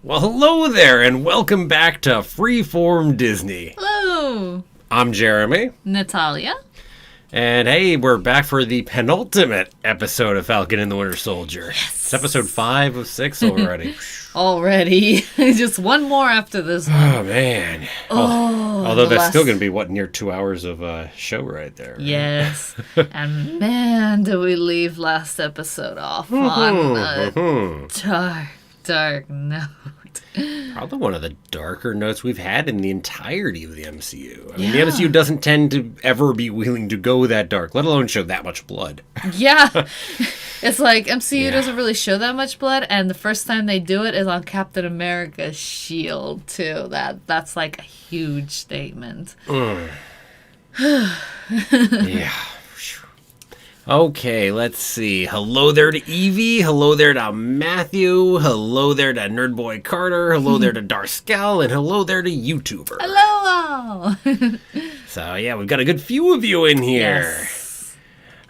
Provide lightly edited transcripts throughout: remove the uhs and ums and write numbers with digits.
Well, hello there, and welcome back to Freeform Disney. Hello, I'm Jeremy. Natalia. And hey, we're back for the penultimate episode of Falcon and the Winter Soldier. Yes. It's episode 5 of 6 already. Already. Just one more after this one. Oh, man. Although that's still going to be, near 2 hours of show right there. Right? Yes. And man, did we leave last episode off on a dark note. Probably one of the darker notes we've had in the entirety of the MCU. I mean, the MCU doesn't tend to ever be willing to go that dark, let alone show that much blood. Yeah. It's like MCU doesn't really show that much blood, and the first time they do it is on Captain America's shield, too. That's like a huge statement. Yeah. Okay, let's see. Hello there to Evie. Hello there to Matthew. Hello there to Nerdboy Carter. Hello there to Darskell. And hello there to YouTuber. Hello! So, yeah, we've got a good few of you in here. Yes.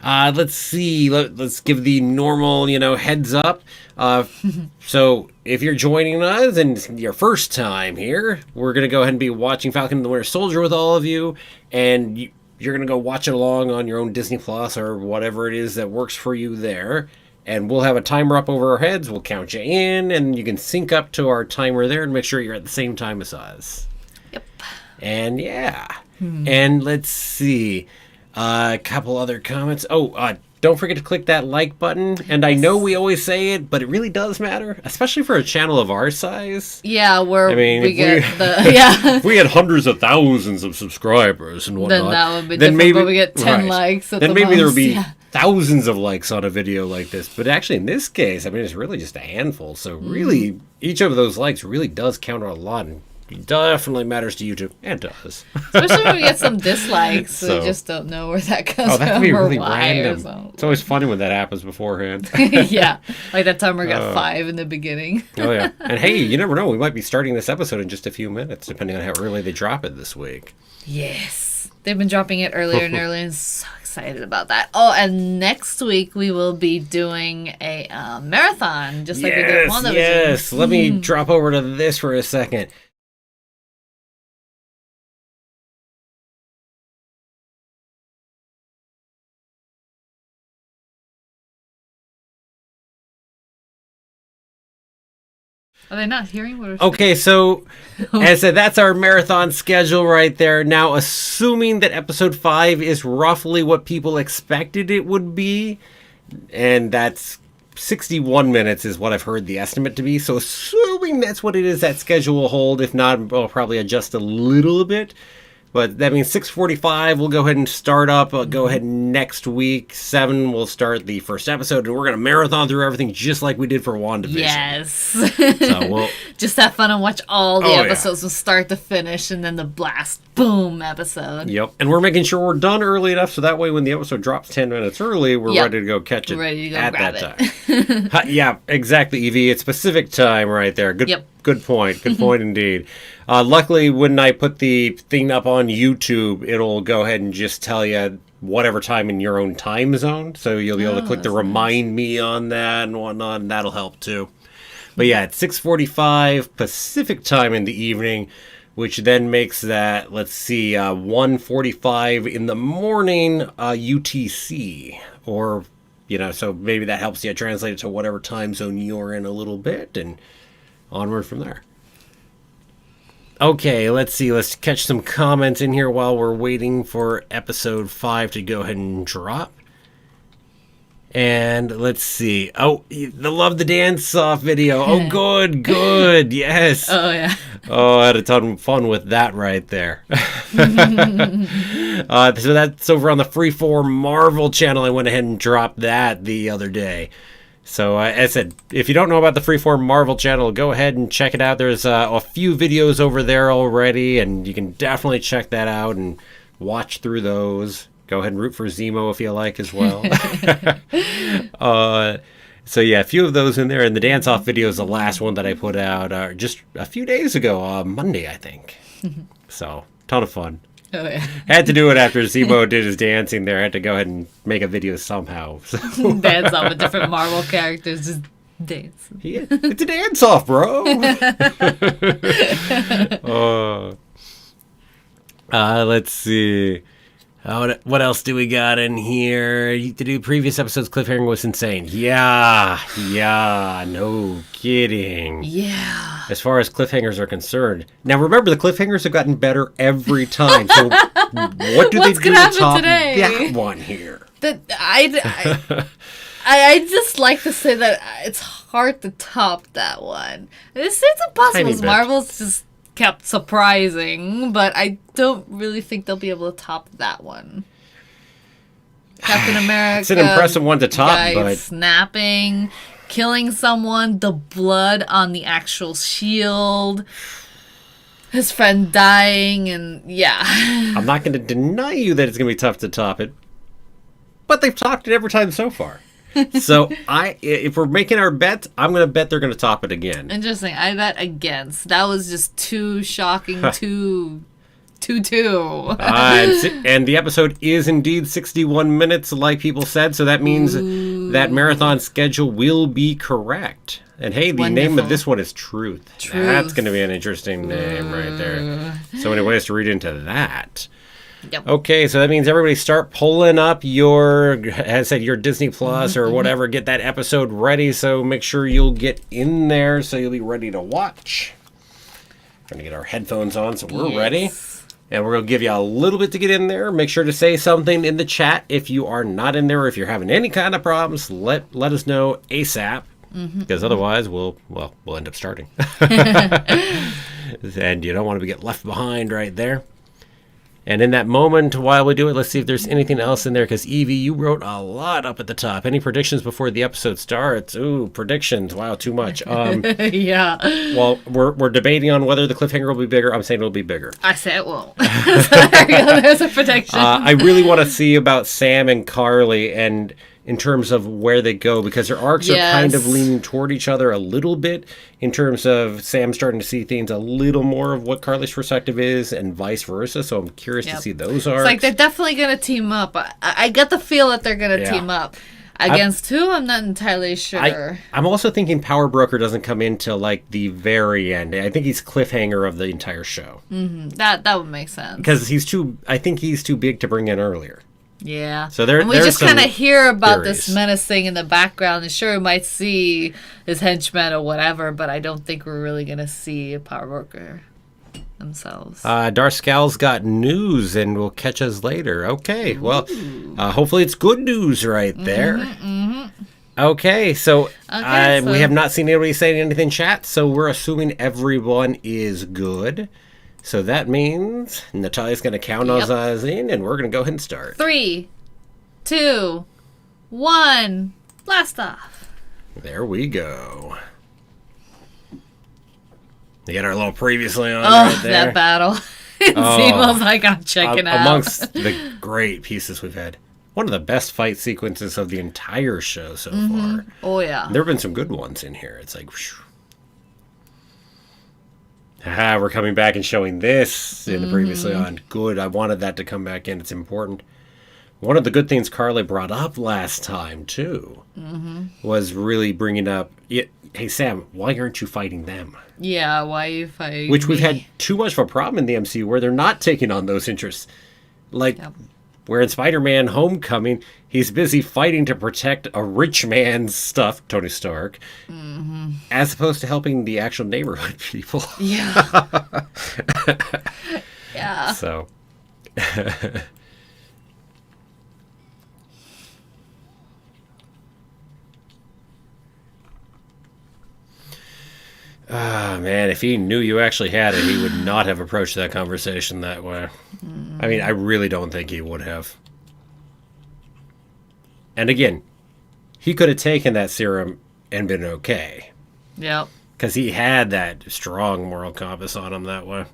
Let's see. Let's give the normal, heads up. So, if you're joining us and it's your first time here, we're going to go ahead and be watching Falcon and the Winter Soldier with all of you. And you're going to go watch it along on your own Disney Plus or whatever it is that works for you there. And we'll have a timer up over our heads. We'll count you in, and you can sync up to our timer there and make sure you're at the same time as us. Yep. And yeah. And let's see. A couple other comments. Don't forget to click that like button. And I know we always say it, but it really does matter, especially for a channel of our size. Yeah, we had hundreds of thousands of subscribers and whatnot. Then that would be different, but we get 10 likes at the most. Then maybe there would be thousands of likes on a video like this. But actually, in this case, it's really just a handful. So really, each of those likes really does count a lot. And it definitely matters to YouTube and to us. Especially when we get some dislikes. We just don't know where that comes from. Oh, that could be really why random. It's always funny when that happens beforehand. Yeah. Like that timer got 5 in the beginning. Oh, yeah. And hey, you never know. We might be starting this episode in just a few minutes, depending on how early they drop it this week. Yes. They've been dropping it earlier and earlier, and so excited about that. Oh, and next week we will be doing a marathon, just like we did WandaVision. Yes. Let me drop over to this for a second. Are they not hearing what we're saying? Okay, so as I said, that's our marathon schedule right there. Now, assuming that episode 5 is roughly what people expected it would be, and that's 61 minutes is what I've heard the estimate to be. So assuming that's what it is, that schedule will hold. If not, we'll probably adjust a little bit. But that means 6:45, we'll go ahead and start up. I'll go ahead next week. 7, we'll start the first episode. And we're going to marathon through everything just like we did for WandaVision. Yes. So we'll just have fun and watch all the episodes from start to finish. And then the blast, boom, episode. Yep. And we're making sure we're done early enough so that way when the episode drops 10 minutes early, we're ready to go catch it at that time. Yeah, exactly, Evie. It's Pacific time right there. Good point. Good point indeed. Luckily, when I put the thing up on YouTube, it'll go ahead and just tell you whatever time in your own time zone. So you'll be able to click the remind me on that and whatnot, and that'll help too. But yeah, it's 6:45 Pacific time in the evening, which then makes that, 1:45 in the morning UTC. Or, so maybe that helps you translate it to whatever time zone you're in a little bit, and onward from there. Okay, let's see. Let's catch some comments in here while we're waiting for episode 5 to go ahead and drop. And let's see. Oh, love the dance-off video. Oh, good. Yes. Oh, yeah. Oh, I had a ton of fun with that right there. So that's over on the Freeform Marvel channel. I went ahead and dropped that the other day. So, as I said, if you don't know about the Freeform Marvel channel, go ahead and check it out. There's a few videos over there already, and you can definitely check that out and watch through those. Go ahead and root for Zemo if you like as well. So, yeah, a few of those in there. And the dance-off video is the last one that I put out just a few days ago, Monday, I think. So, ton of fun. Oh, yeah. Had to do it after Zemo did his dancing there. I had to go ahead and make a video somehow. So. Dance off with different Marvel characters just Dance. Yeah, it's a dance-off, bro. Let's see. What else do we got in here? The previous episode's cliffhanger was insane. Yeah, no kidding. Yeah. As far as cliffhangers are concerned. Now, remember, the cliffhangers have gotten better every time. So what do they do to top today? That one here? I just like to say that it's hard to top that one. It's impossible. Marvel's just kept surprising, but I don't really think they'll be able to top that one. Captain America. It's an impressive one to top, but snapping, killing someone, the blood on the actual shield, his friend dying, and yeah. I'm not going to deny you that it's going to be tough to top it, but they've topped it every time so far. So if we're making our bets, I'm going to bet they're going to top it again. Interesting. I bet against. That was just too shocking. Too. And the episode is indeed 61 minutes, like people said. So that means that marathon schedule will be correct. And hey, the name of this one is Truth. That's going to be an interesting name right there. So many ways to read into that. Yep. Okay, so that means everybody start pulling up your Disney Plus or whatever. Get that episode ready, so make sure you'll get in there so you'll be ready to watch. We're going to get our headphones on so we're ready. And we're going to give you a little bit to get in there. Make sure to say something in the chat if you are not in there. If you're having any kind of problems, let us know ASAP. Because otherwise we'll end up starting. And you don't want to get left behind right there. And in that moment, while we do it, let's see if there's anything else in there. Because, Evie, you wrote a lot up at the top. Any predictions before the episode starts? Ooh, predictions. Wow, too much. Yeah. Well, we're debating on whether the cliffhanger will be bigger. I'm saying it'll be bigger. I say it won't. So there we go. There's a prediction. I really want to see about Sam and Carly and in terms of where they go, because their arcs are kind of leaning toward each other a little bit in terms of Sam starting to see things a little more of what Carly's perspective is and vice versa. So I'm curious to see those arcs. It's like they're definitely going to team up. I get the feel that they're going to team up. Against who? I'm not entirely sure. I'm also thinking Power Broker doesn't come in till like the very end. I think he's cliffhanger of the entire show. That would make sense. Because I think he's too big to bring in earlier. Yeah. So we just kind of hear about this menace thing in the background, and sure, we might see his henchmen or whatever, but I don't think we're really going to see a Power Broker themselves. Darscal's got news and will catch us later. Okay, well, hopefully it's good news right there. Okay, so we have not seen anybody saying anything in chat, so we're assuming everyone is good. So that means Natalia's going to count us in, and we're going to go ahead and start. 3, 2, 1, blast off. There we go. You got our little previously on right there. That battle. It seems like I'm checking out. Amongst the great pieces we've had. One of the best fight sequences of the entire show so far. Oh, yeah. There have been some good ones in here. It's like... Whoosh. We're coming back and showing this in the previously on. Good. I wanted that to come back in. It's important. One of the good things Carly brought up last time, too, was really bringing up, hey, Sam, why aren't you fighting them? Yeah, why are you fighting Which we've had too much of a problem in the MCU where they're not taking on those interests. Like, where in Spider-Man Homecoming, he's busy fighting to protect a rich man's stuff, Tony Stark, as opposed to helping the actual neighborhood people. Yeah. Yeah. So. Man, if he knew you actually had it, he would not have approached that conversation that way. I mean, I really don't think he would have. And again, he could have taken that serum and been okay. Yep. Because he had that strong moral compass on him that way.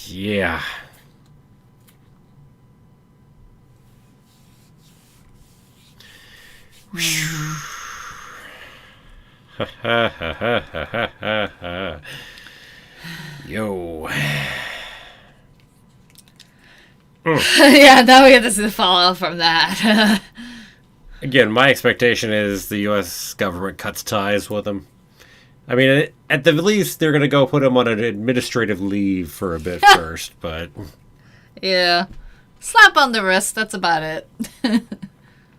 Yeah. Yo. Yeah, now we get to see the fallout from that. Again, my expectation is the U.S. government cuts ties with him. I mean, at the least, they're going to go put him on an administrative leave for a bit first, but... Yeah. Slap on the wrist, that's about it.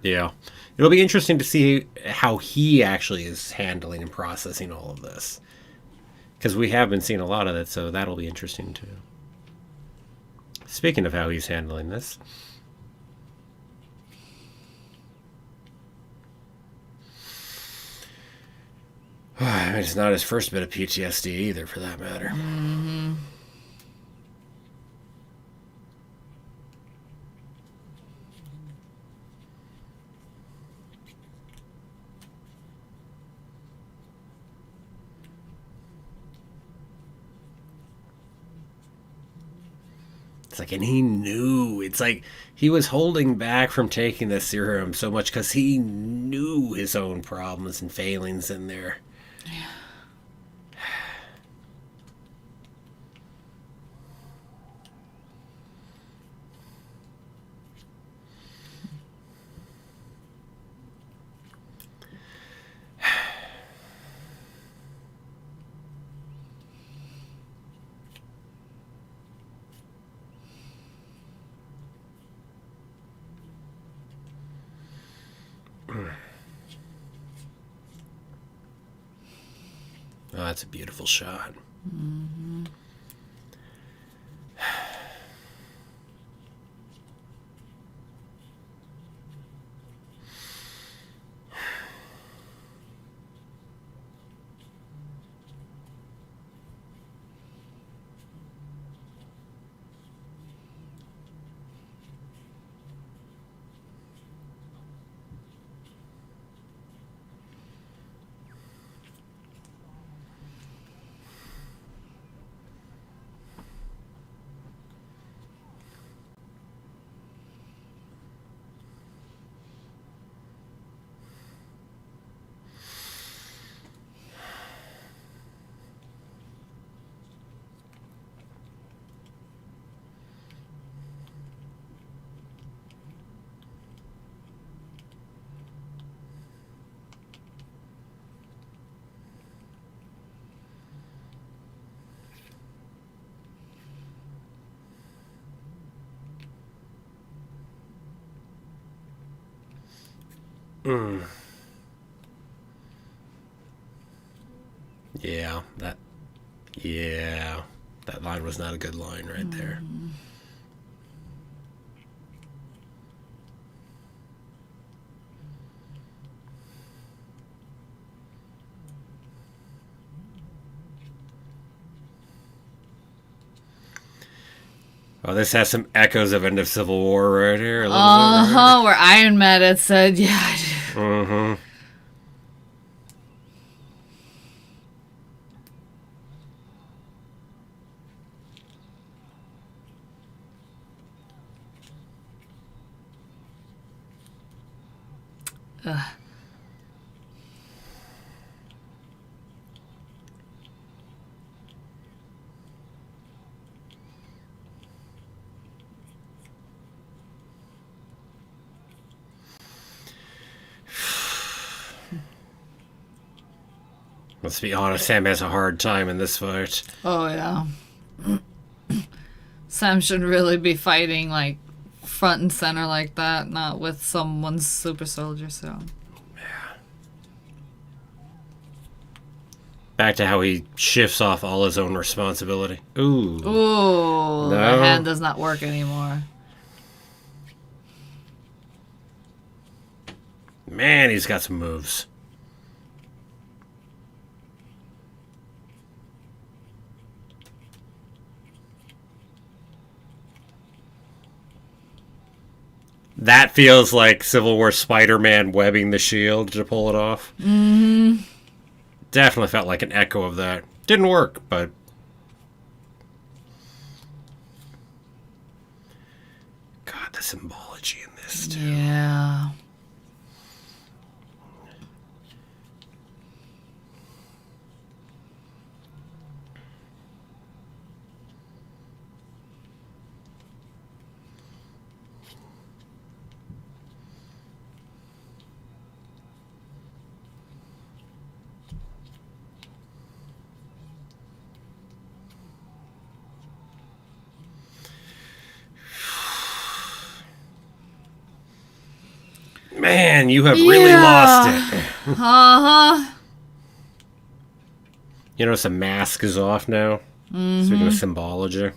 Yeah. It'll be interesting to see how he actually is handling and processing all of this. Because we have been seeing a lot of it, so that'll be interesting, too. Speaking of how he's handling this... I mean, it's not his first bit of PTSD either, for that matter. Mm-hmm. It's like, and he knew. It's like he was holding back from taking the serum so much because he knew his own problems and failings in there. Yeah. Oh, that's a beautiful shot. Mm-hmm. Yeah, that line was not a good line right there. Oh, this has some echoes of End of Civil War right here. Uh-huh, where Iron Man had said, yeah, I do. Mm-hmm. Ugh. Let's be honest, Sam has a hard time in this fight. Oh, yeah. Sam should really be fighting, like, front and center like that, not with someone's super soldier, so... Yeah. Back to how he shifts off all his own responsibility. Ooh. Ooh, the hand does not work anymore. Man, he's got some moves. That feels like Civil War Spider-Man webbing the shield to pull it off. Mm-hmm. Definitely felt like an echo of that. Didn't work, but... God, the symbology in this, too. Yeah. Man, you have really lost it. Uh-huh. You notice the mask is off now? Speaking of symbology.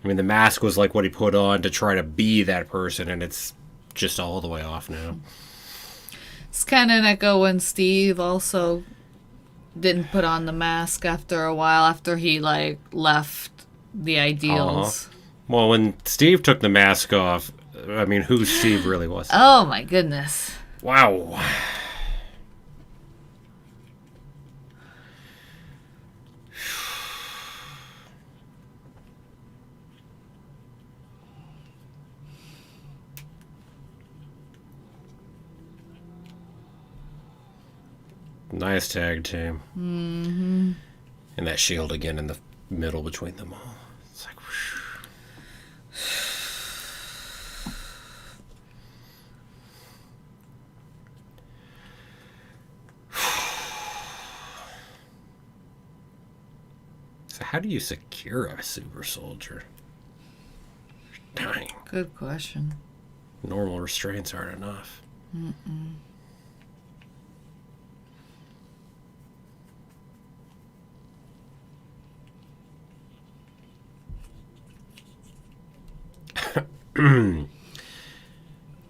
I mean, the mask was like what he put on to try to be that person, and it's just all the way off now. It's kind of an echo when Steve also didn't put on the mask after a while, after he, like, left the ideals. Well, when Steve took the mask off, I mean, who Steve really was. Oh, my goodness. Wow. Nice tag team. Mm-hmm. And that shield again in the middle between them all. It's like... whoosh. So how do you secure a super soldier? Dying. Good question. Normal restraints aren't enough. Mm-mm.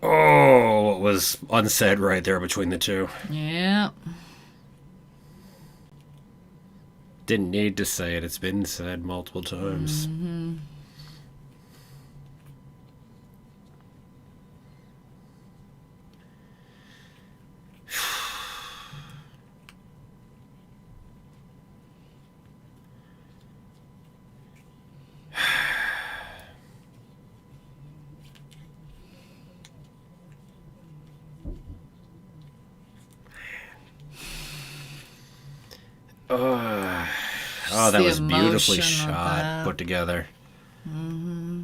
Oh, what was unsaid right there between the two. Yeah. Didn't need to say it. It's been said multiple times. Mm-hmm. Oh, that was beautifully shot, put together. Mm-hmm.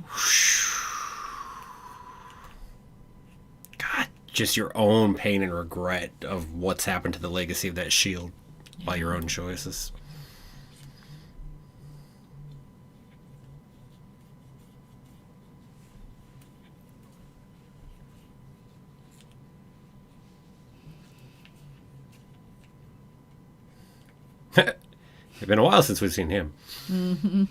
God, just your own pain and regret of what's happened to the legacy of that shield by your own choices. It's been a while since we've seen him. Mm-hmm.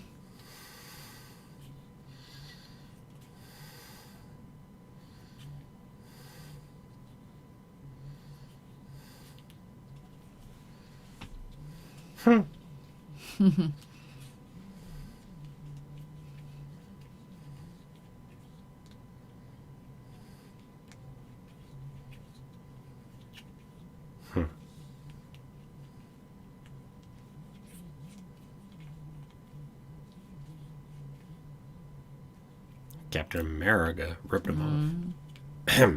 Captain America ripped him off.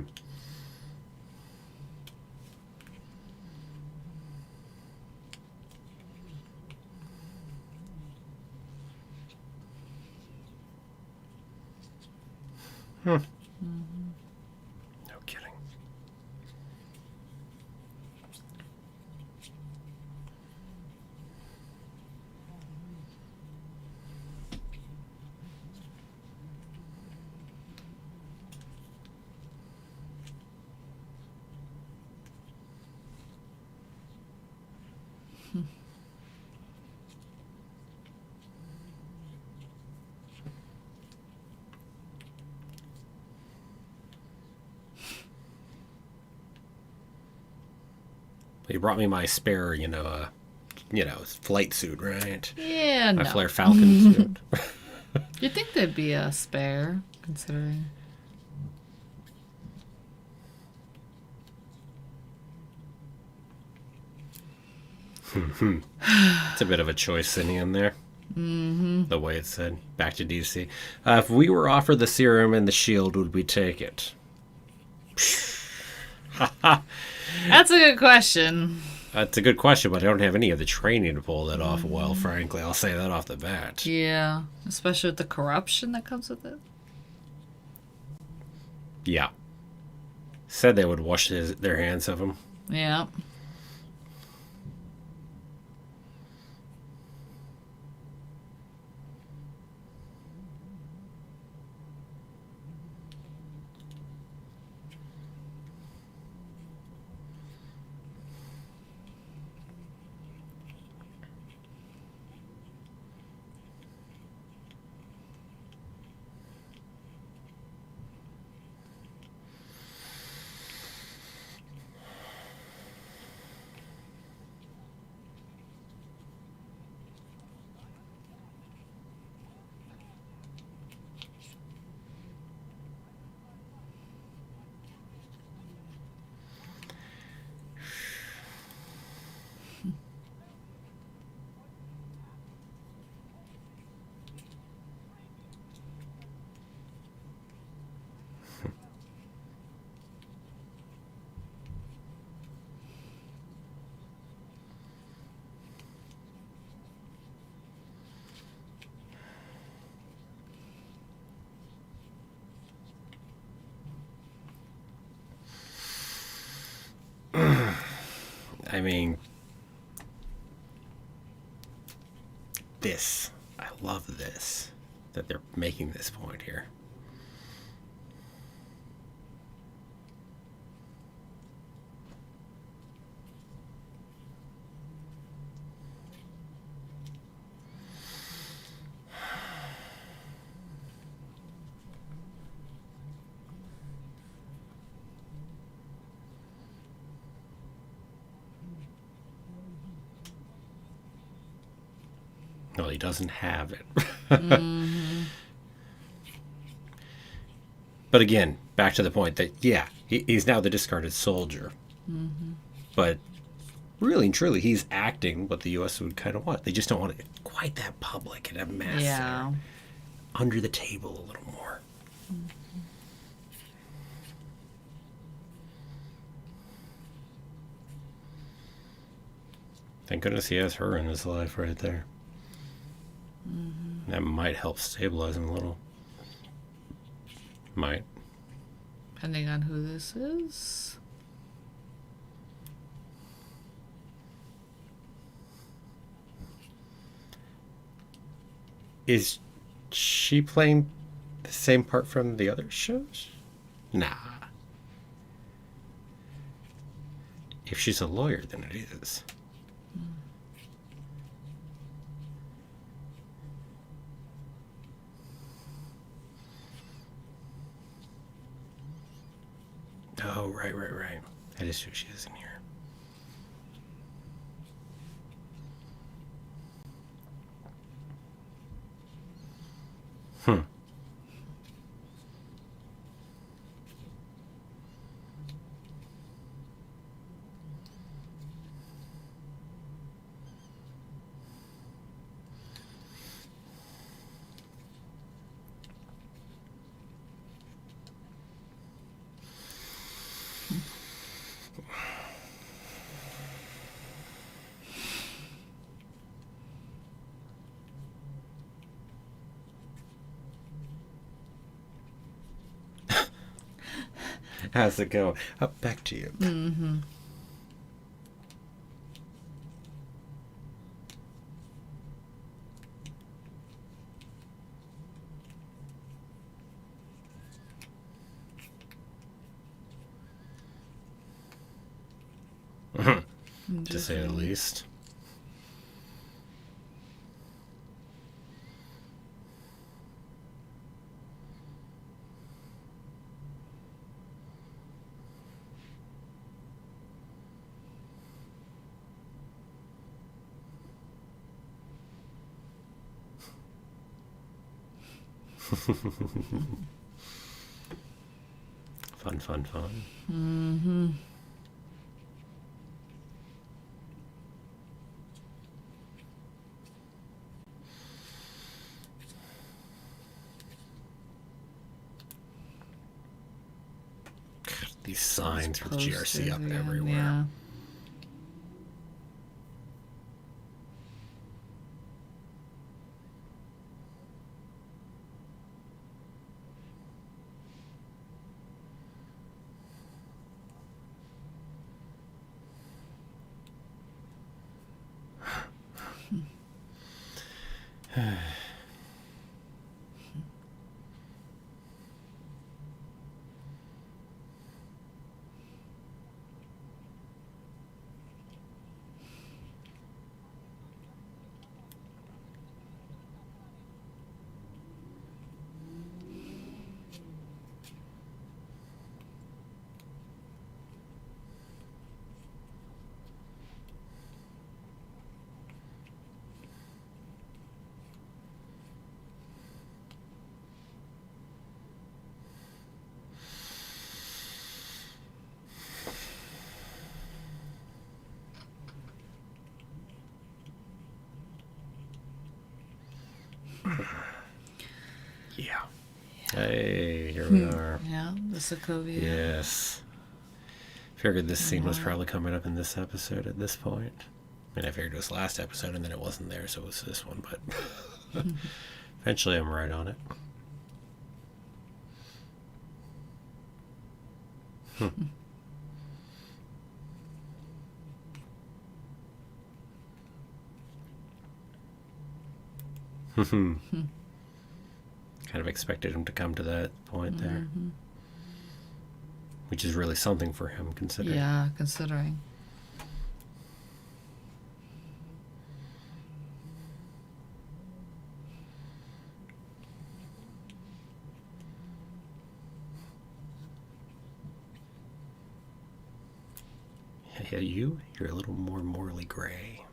No kidding. He brought me my spare, flight suit, right? Yeah, my no. Flare Falcon suit. You'd think there'd be a spare, considering. It's a bit of a choice in the end there. Mm-hmm. The way it's said. Back to DC. If we were offered the serum and the shield, would we take it? That's a good question. That's a good question, but I don't have any of the training to pull that off well, frankly. I'll say that off the bat. Yeah, especially with the corruption that comes with it. Yeah. Said they would wash their hands of him. Yeah. I mean, this. I love this. That they're making this point here. Well, he doesn't have it. Mm-hmm. But again, back to the point that, yeah, he's now the discarded soldier. Mm-hmm. But really and truly, he's acting what the U.S. would kind of want. They just don't want it quite that public and a mass under the table a little more. Mm-hmm. Thank goodness he has her in his life right there. Mm-hmm. That might help stabilize him a little. Might. Depending on who this is. Is she playing the same part from the other shows? Nah. If she's a lawyer, then it is. Oh, right. That is who she is in here. How's it go? Back to you. Mm-hmm. To say the least. Fun. Mm-hmm. These signs with GRC up everywhere. Yeah. Yeah. Hey, here we are. Yeah, the Sokovia. Yes. Figured this scene was probably coming up in this episode at this point. I mean, I figured it was last episode and then it wasn't there, so it was this one, but eventually I'm right on it. Kind of expected him to come to that point there. Which is really something for him, considering. Yeah, considering. Yeah, you're a little more morally gray.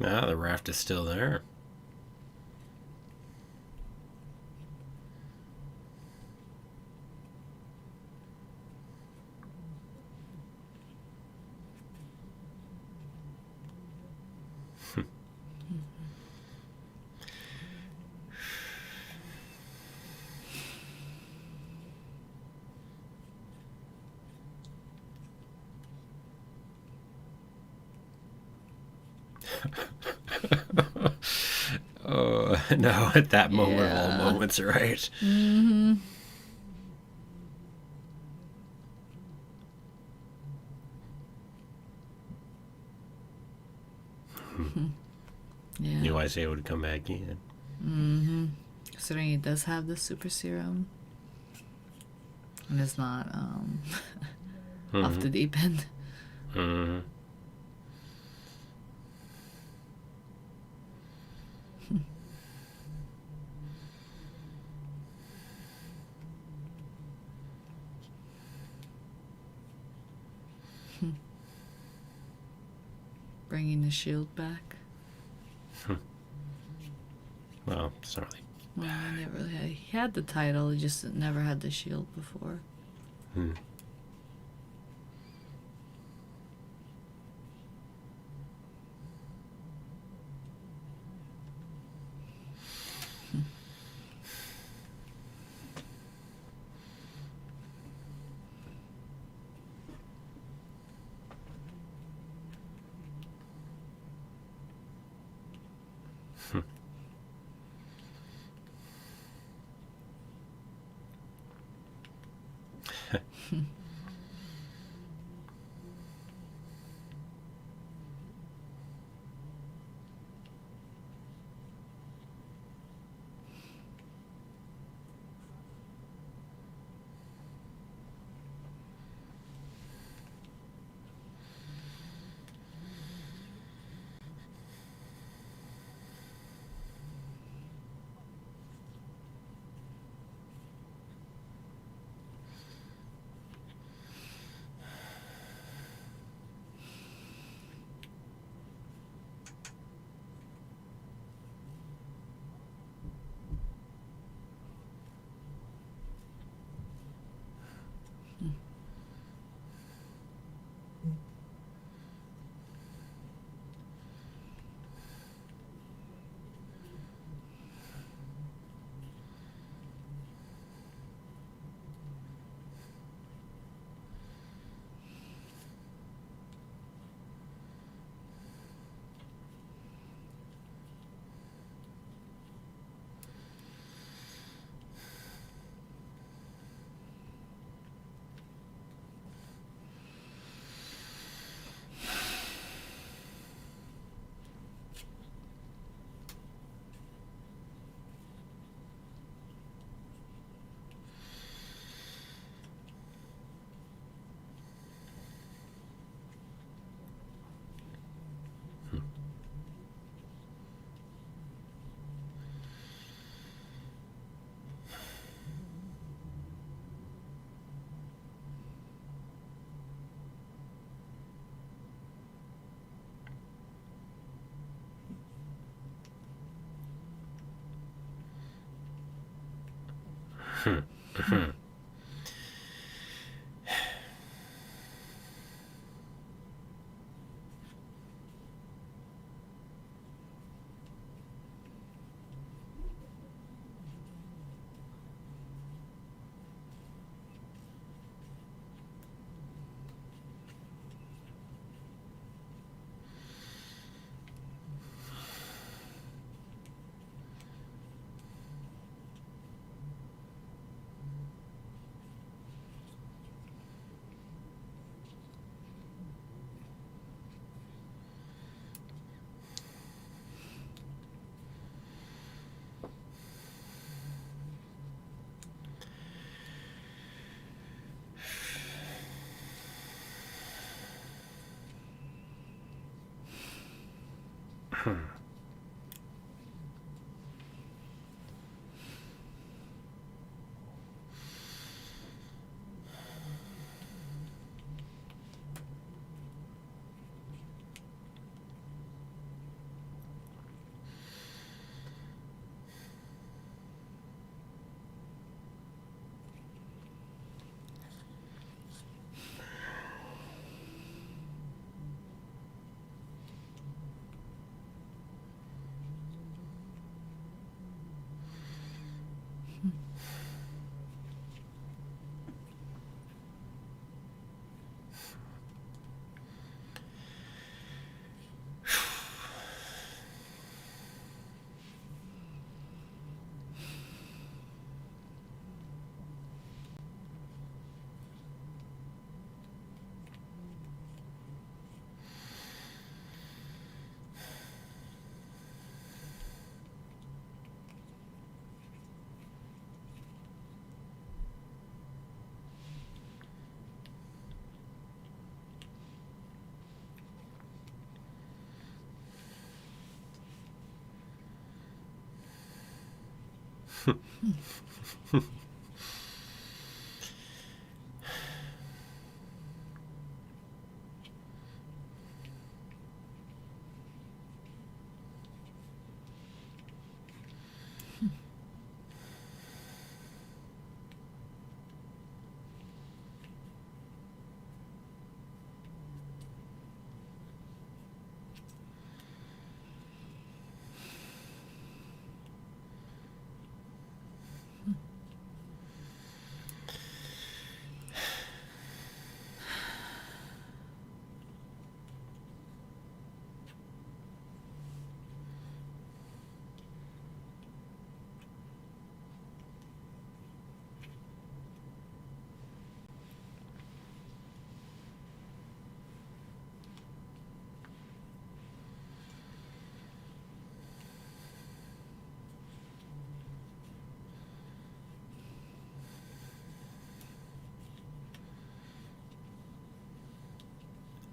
Ah, the raft is still there. Oh, no, at that moment of all moments, right? Yeah. Knew Isaiah would come back in. Considering he does have the super serum. And it's not off the deep end. Bringing the shield back. Well, it's not really. Well, he had the title, he just never had the shield before.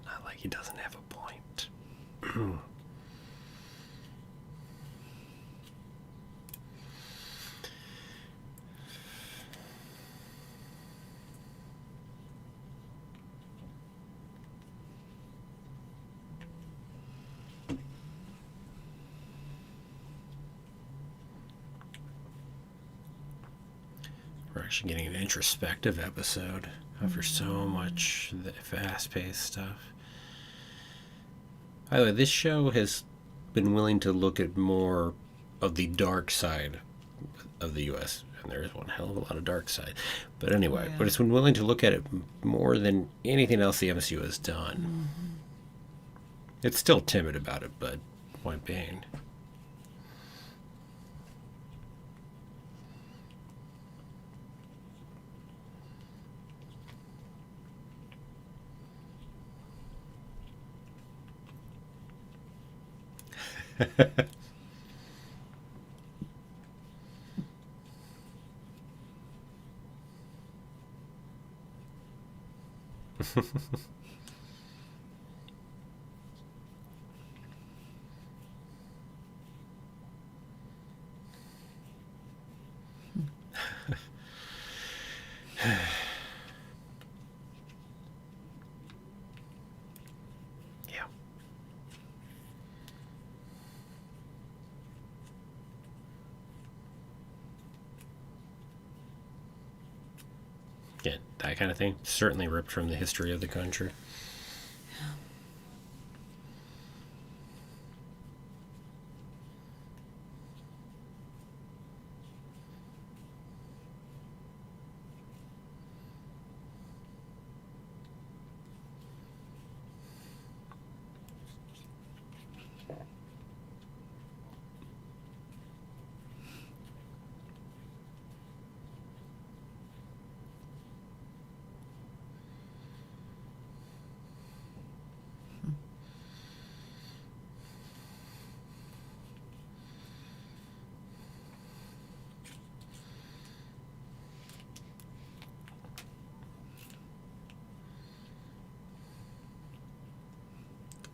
Not like he doesn't have a point. We're actually getting an introspective episode after so much fast-paced stuff. By the way, this show has been willing to look at more of the dark side of the U.S., and there is one hell of a lot of dark side. But anyway, but it's been willing to look at it more than anything else the MCU has done. Mm-hmm. It's still timid about it, but point being. Yeah. Yeah, that kind of thing. Certainly ripped from the history of the country.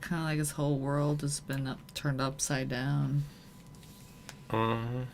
Kind of like his whole world has been turned upside down. Uh-huh.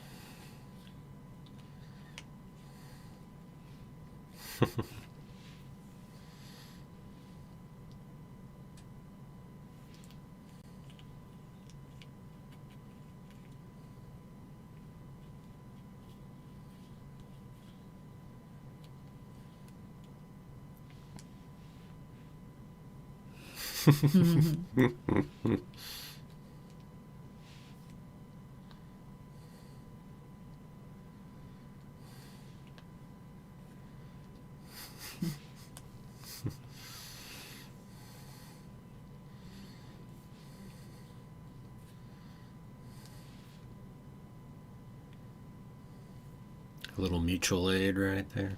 A little mutual aid right there.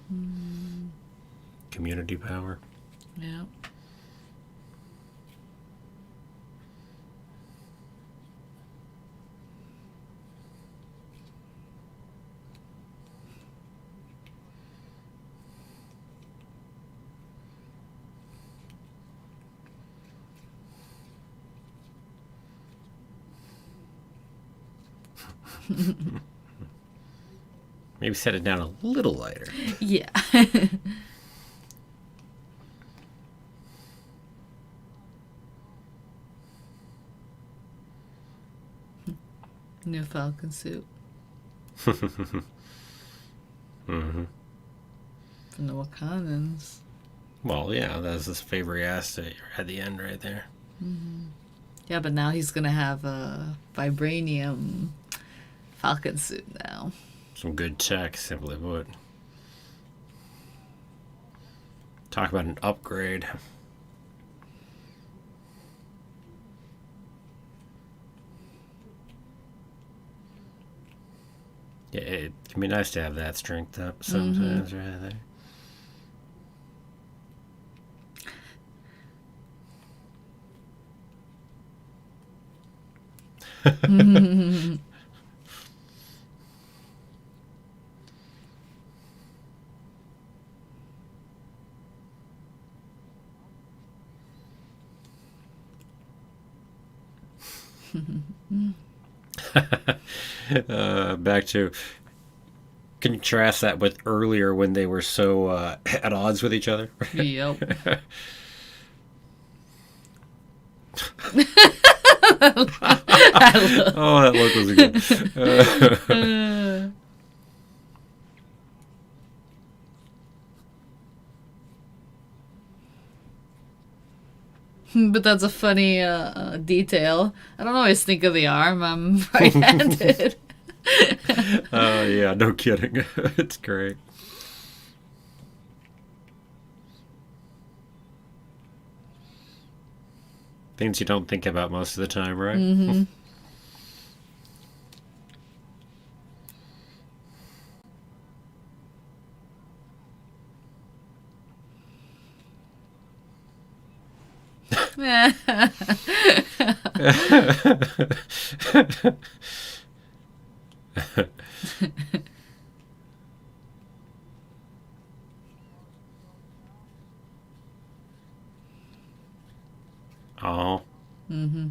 Community power. Yeah. Maybe set it down a little lighter. Yeah. New Falcon suit. Mm-hmm. From the Wakandans. Well, yeah, that's his favorite asset at the end right there. Mm-hmm. Yeah, but now he's going to have a vibranium Falcon suit now. Some good tech, simply put. Talk about an upgrade. Yeah, it can be nice to have that strength up sometimes, right there. Back to, can you contrast that with earlier when they were so at odds with each other? Yep. Oh, that look was good. But that's a funny detail. I don't always think of the arm. I'm right-handed. Oh, yeah, no kidding. It's great. Things you don't think about most of the time, right? Mm-hmm. Oh. Mm-hmm.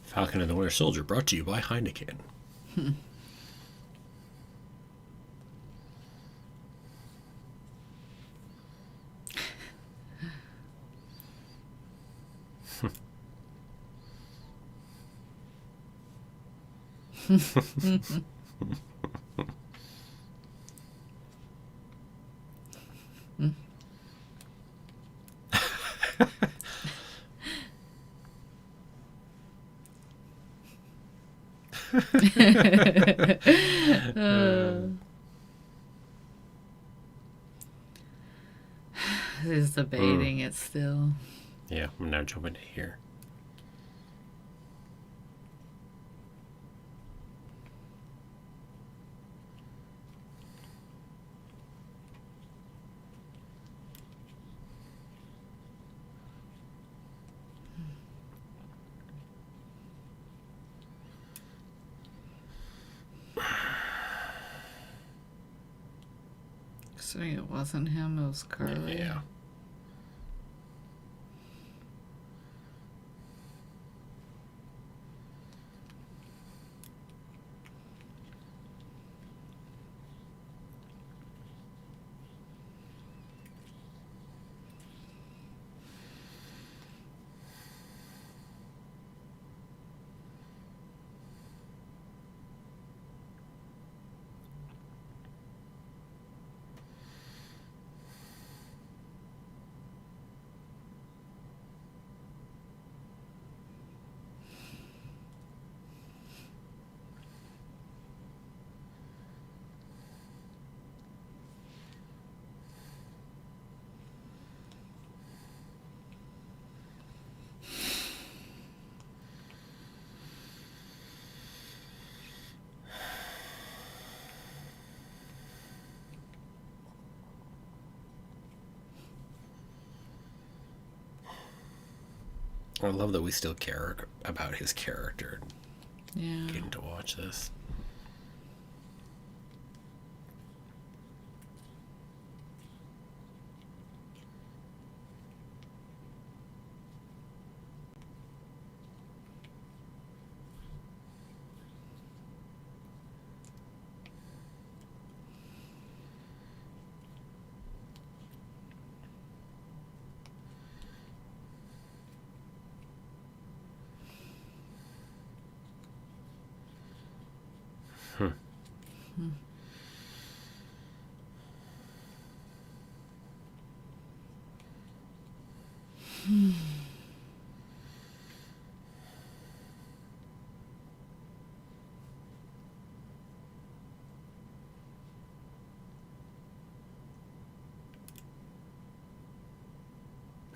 Falcon and the Winter Soldier, brought to you by Heineken. He's debating it still. Yeah, I'm now jumping to here. So it wasn't him, it was Curly. Yeah. I love that we still care about his character. Yeah. Getting to watch this.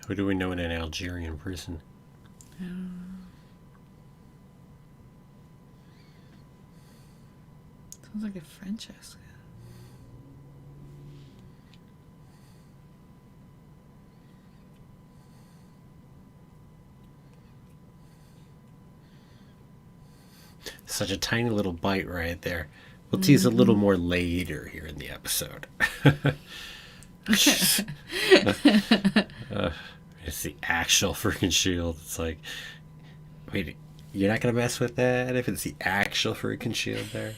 Who do we know in an Algerian prison? Sounds like a Francesca. Such a tiny little bite right there. We'll tease a little more later here in the episode. It's the actual freaking shield. It's like, wait, you're not going to mess with that if it's the actual freaking shield there?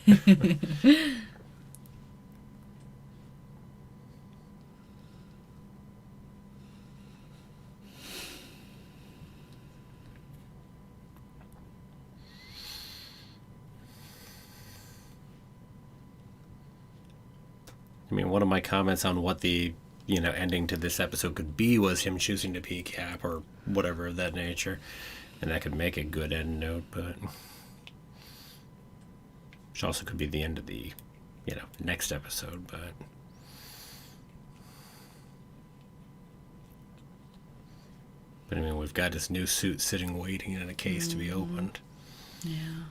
I mean, one of my comments on what the, ending to this episode could be was him choosing to be Cap or whatever of that nature. And that could make a good end note, but which also could be the end of the, next episode, but I mean, we've got his new suit sitting waiting in a case to be opened. Yeah.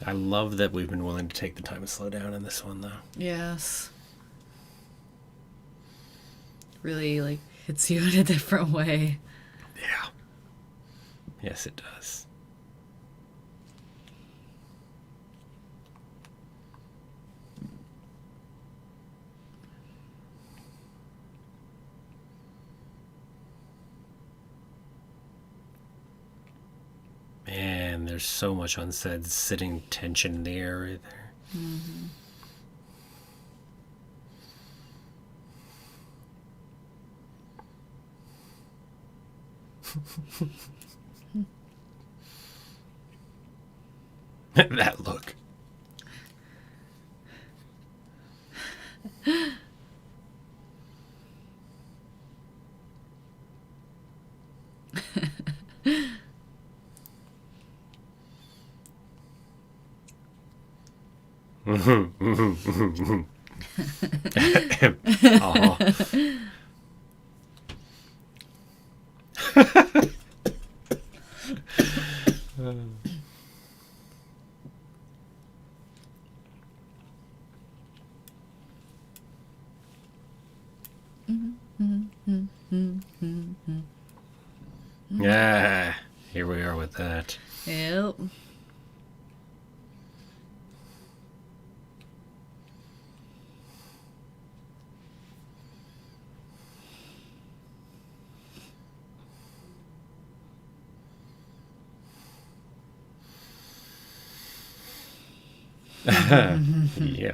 I love that we've been willing to take the time to slow down in this one, though. Yes. Really, hits you in a different way. Yeah. Yes, it does. Man, there's so much unsaid sitting tension in the air right there. Mm-hmm. That look. Yeah, here we are with that. Yep. Yeah.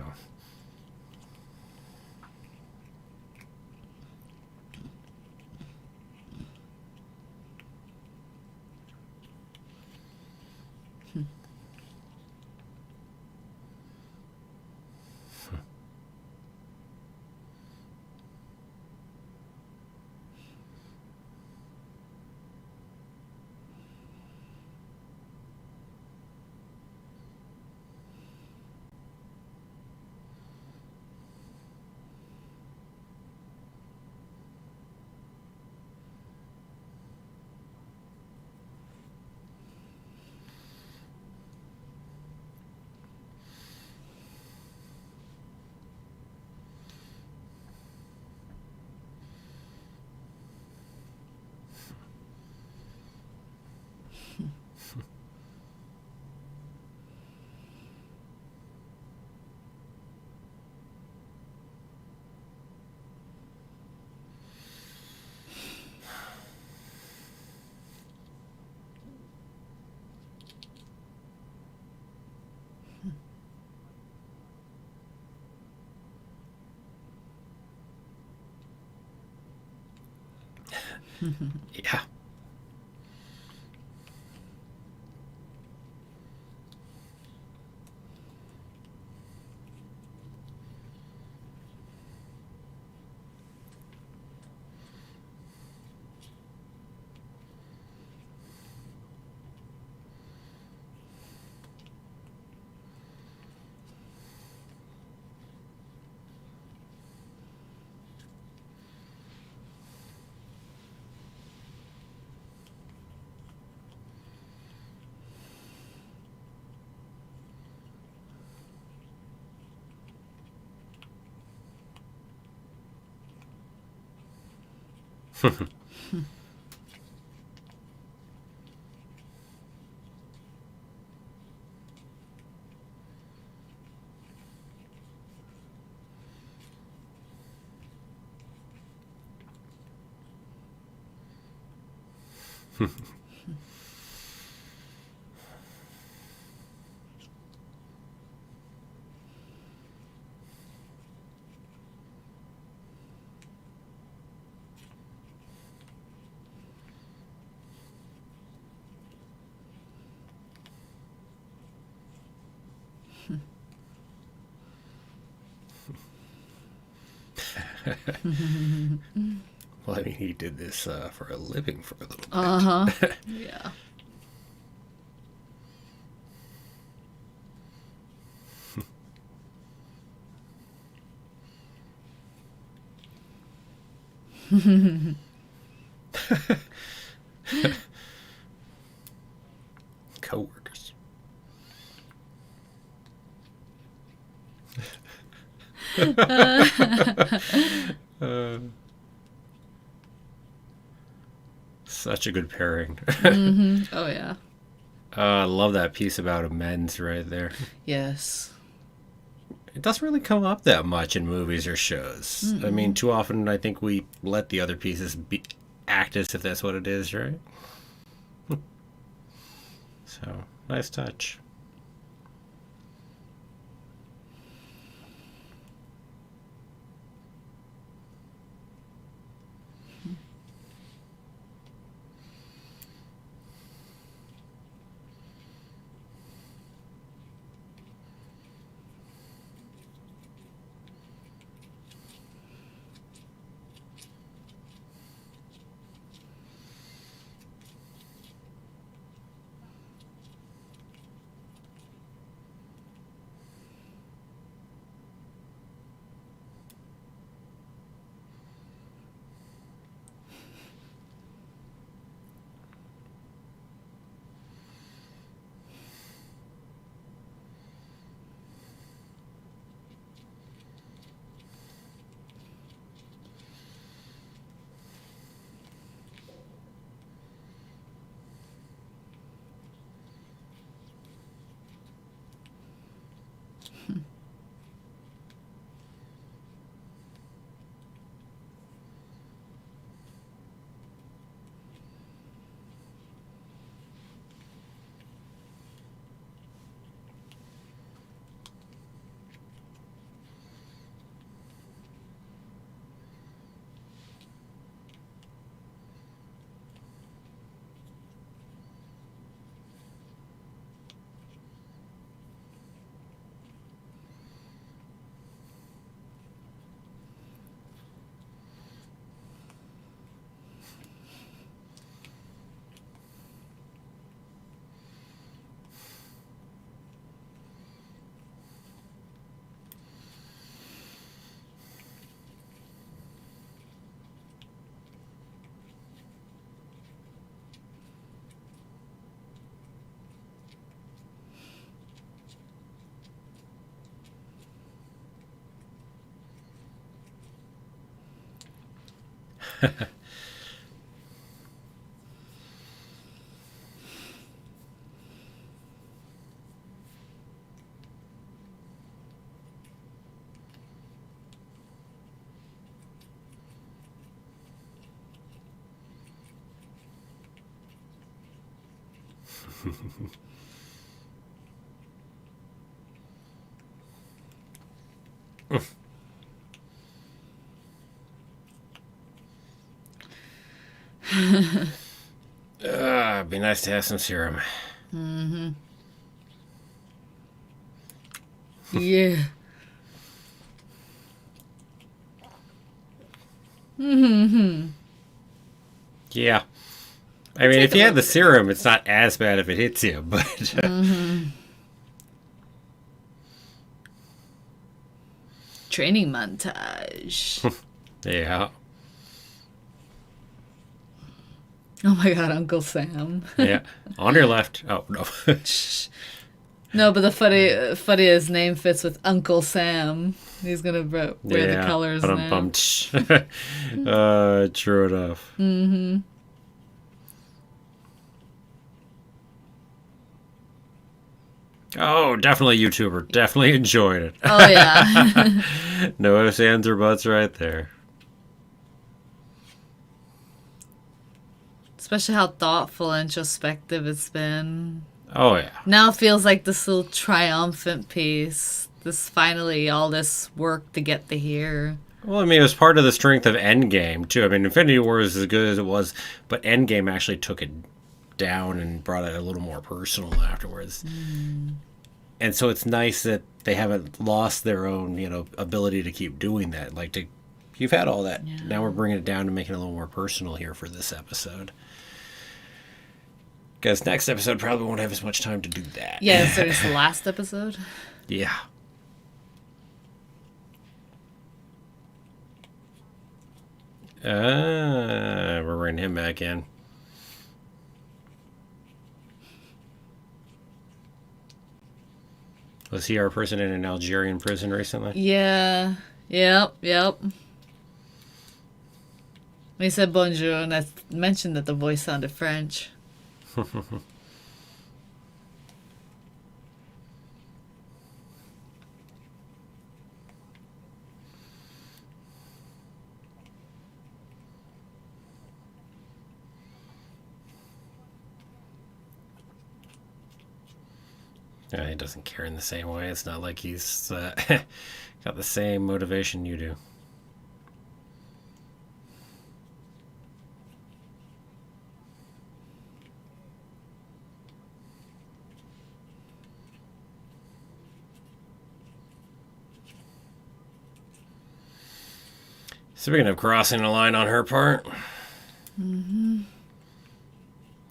Yeah. Well, I mean, he did this for a living for a little bit. Yeah. Co-workers. Such a good pairing. Mm-hmm. Oh, yeah. I love that piece about amends right there. Yes. It doesn't really come up that much in movies or shows. Mm-mm. I mean, too often I think we let the other pieces act as if that's what it is, right? So So, nice touch. It'd be nice to have some serum. Mm-hmm. Yeah. Mm-hmm. Yeah. I mean, if you had the serum, it's not as bad if it hits you, but... Mm-hmm. Training montage. Yeah. Oh my god, Uncle Sam. Yeah. On your left. Oh, no. No, but the funniest name fits with Uncle Sam. He's gonna wear the colors now. True enough. Mm-hmm. Oh, definitely YouTuber. Definitely enjoyed it. Oh, yeah. No ifs, ands, or buts right there. Especially how thoughtful and introspective it's been. Oh, yeah. Now it feels like this little triumphant piece. This finally, all this work to get to here. Well, I mean, it was part of the strength of Endgame, too. I mean, Infinity War is as good as it was, but Endgame actually took it down and brought it a little more personal afterwards. And so it's nice that they haven't lost their own, ability to keep doing that. You've had all that. Yeah. Now we're bringing it down and making it a little more personal here for this episode. Because next episode probably won't have as much time to do that. Yeah, so it's the last episode? Yeah. We're bringing him back in. Was he our person in an Algerian prison recently? Yeah. Yep. When he said bonjour, and I mentioned that the voice sounded French. Yeah, he doesn't care in the same way. It's not like he's got the same motivation you do. Speaking of crossing the line on her part,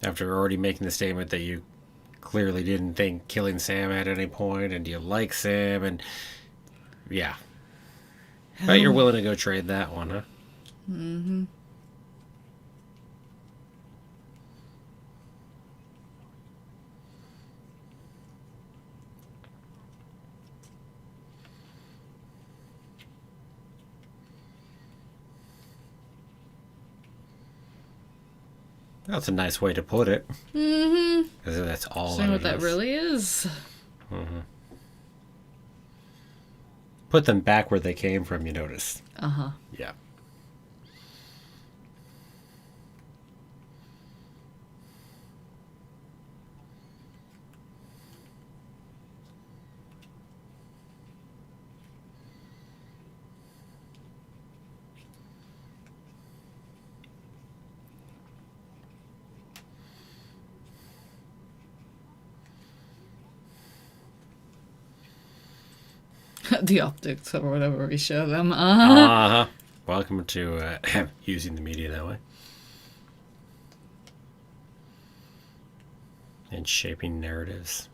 after already making the statement that you clearly didn't think killing Sam at any point, and you like Sam, and yeah. But you're willing to go trade that one, huh? Mm-hmm. That's a nice way to put it. Mm-hmm. Because that's all. See what that really is. Mm-hmm. Put them back where they came from, you notice. Uh-huh. Yeah. The optics or whatever we show them. Welcome to using the media that way. And shaping narratives.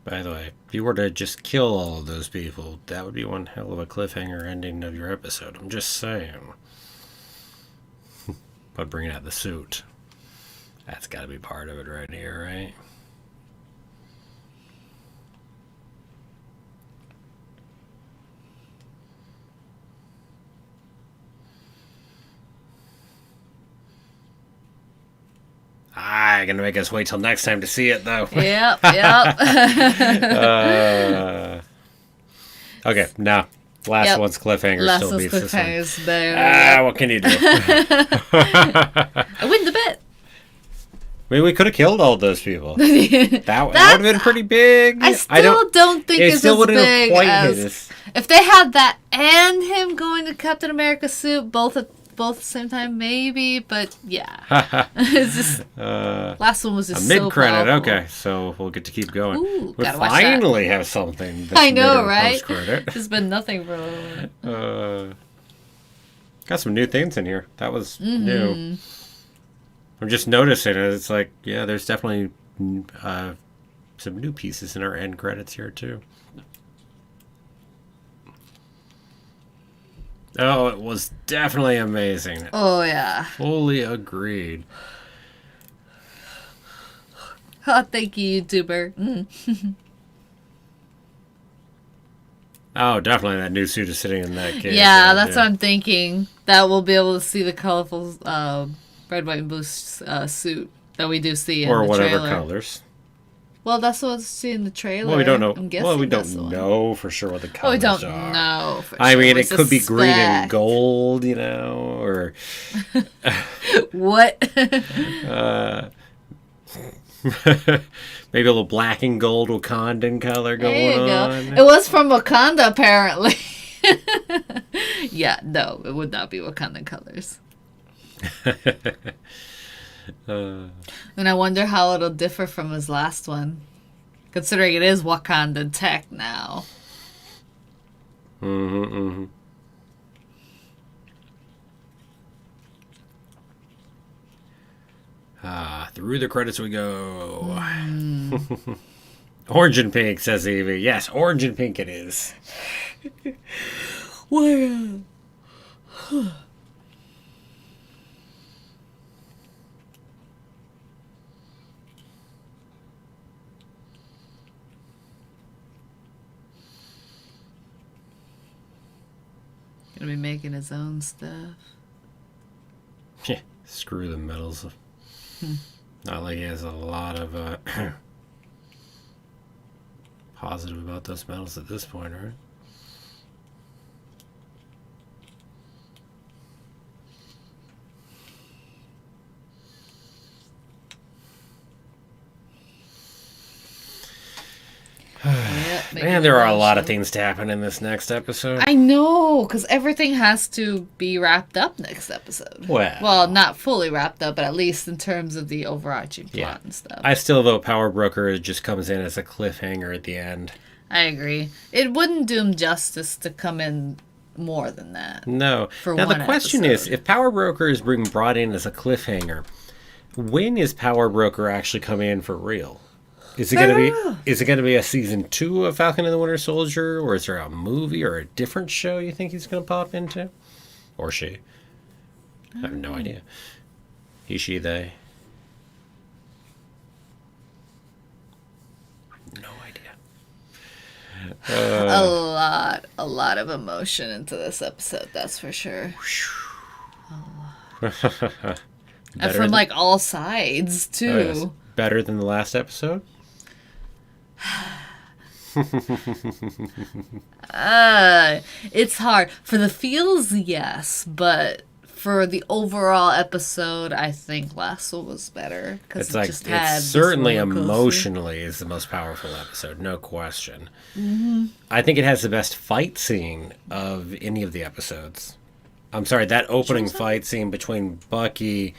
By the way, if you were to just kill all of those people, that would be one hell of a cliffhanger ending of your episode. I'm just saying. But bringing out the suit. That's got to be part of it right here, right? Ah, gonna make us wait till next time to see it, though. Yep. Okay, now last one's cliffhanger. Last still one's beats this cliffhanger's one. there. What can you do? I win the bet. I mean, we could have killed all those people. That would have been pretty big. I still don't think it's as big as if they had that and him going to Captain America suit both at the same time, maybe. But yeah, it's just last one was just a mid-credit. So okay, so we'll get to keep going. Ooh, we finally have something. That's I know, right? Post-credit. There's been nothing for a little bit. Got some new things in here. That was new. I'm just noticing it. It's like, yeah, there's definitely some new pieces in our end credits here, too. Oh, it was definitely amazing. Oh, yeah. Fully agreed. Oh, thank you, YouTuber. Oh, definitely that new suit is sitting in that case. Yeah, that's what I'm thinking. That we'll be able to see the colorful red, white, and blue suit that we do see in the trailer. Or whatever colors. Well, that's what's seen in the trailer. Well, we don't know. I'm guessing well, we don't know for sure what the colors are. We don't know for sure. I mean, it could be green and gold, you know, or... What? Maybe a little black and gold Wakandan color going on. It was from Wakanda, apparently. Yeah, no, it would not be Wakandan colors. And I wonder how it'll differ from his last one, considering it is Wakandan tech now. Through the credits we go. Orange and pink, says Evie. Yes, orange and pink it is. Gonna be making his own stuff. Yeah, screw the medals. Not like he has a lot of positive about those medals at this point, right? Man, there are a lot of things to happen in this next episode. I know, because everything has to be wrapped up next episode. Well, not fully wrapped up, but at least in terms of the overarching plot and stuff. I still vote Power Broker just comes in as a cliffhanger at the end. I agree. It wouldn't do him justice to come in more than that. No. Now, the question is, if Power Broker is being brought in as a cliffhanger, when is Power Broker actually coming in for real? Is it gonna be a season 2 of Falcon and the Winter Soldier, or is there a movie or a different show you think he's gonna pop into, or she? I have no idea. He, she, they. No idea. A lot of emotion into this episode. That's for sure. And from like all sides too. Oh, yes. Better than the last episode. It's hard. For the feels, yes, but for the overall episode, I think last one was better. It's like, it's certainly emotionally is the most powerful episode, no question. Mm-hmm. I think it has the best fight scene of any of the episodes. I'm sorry, that opening fight scene between Bucky,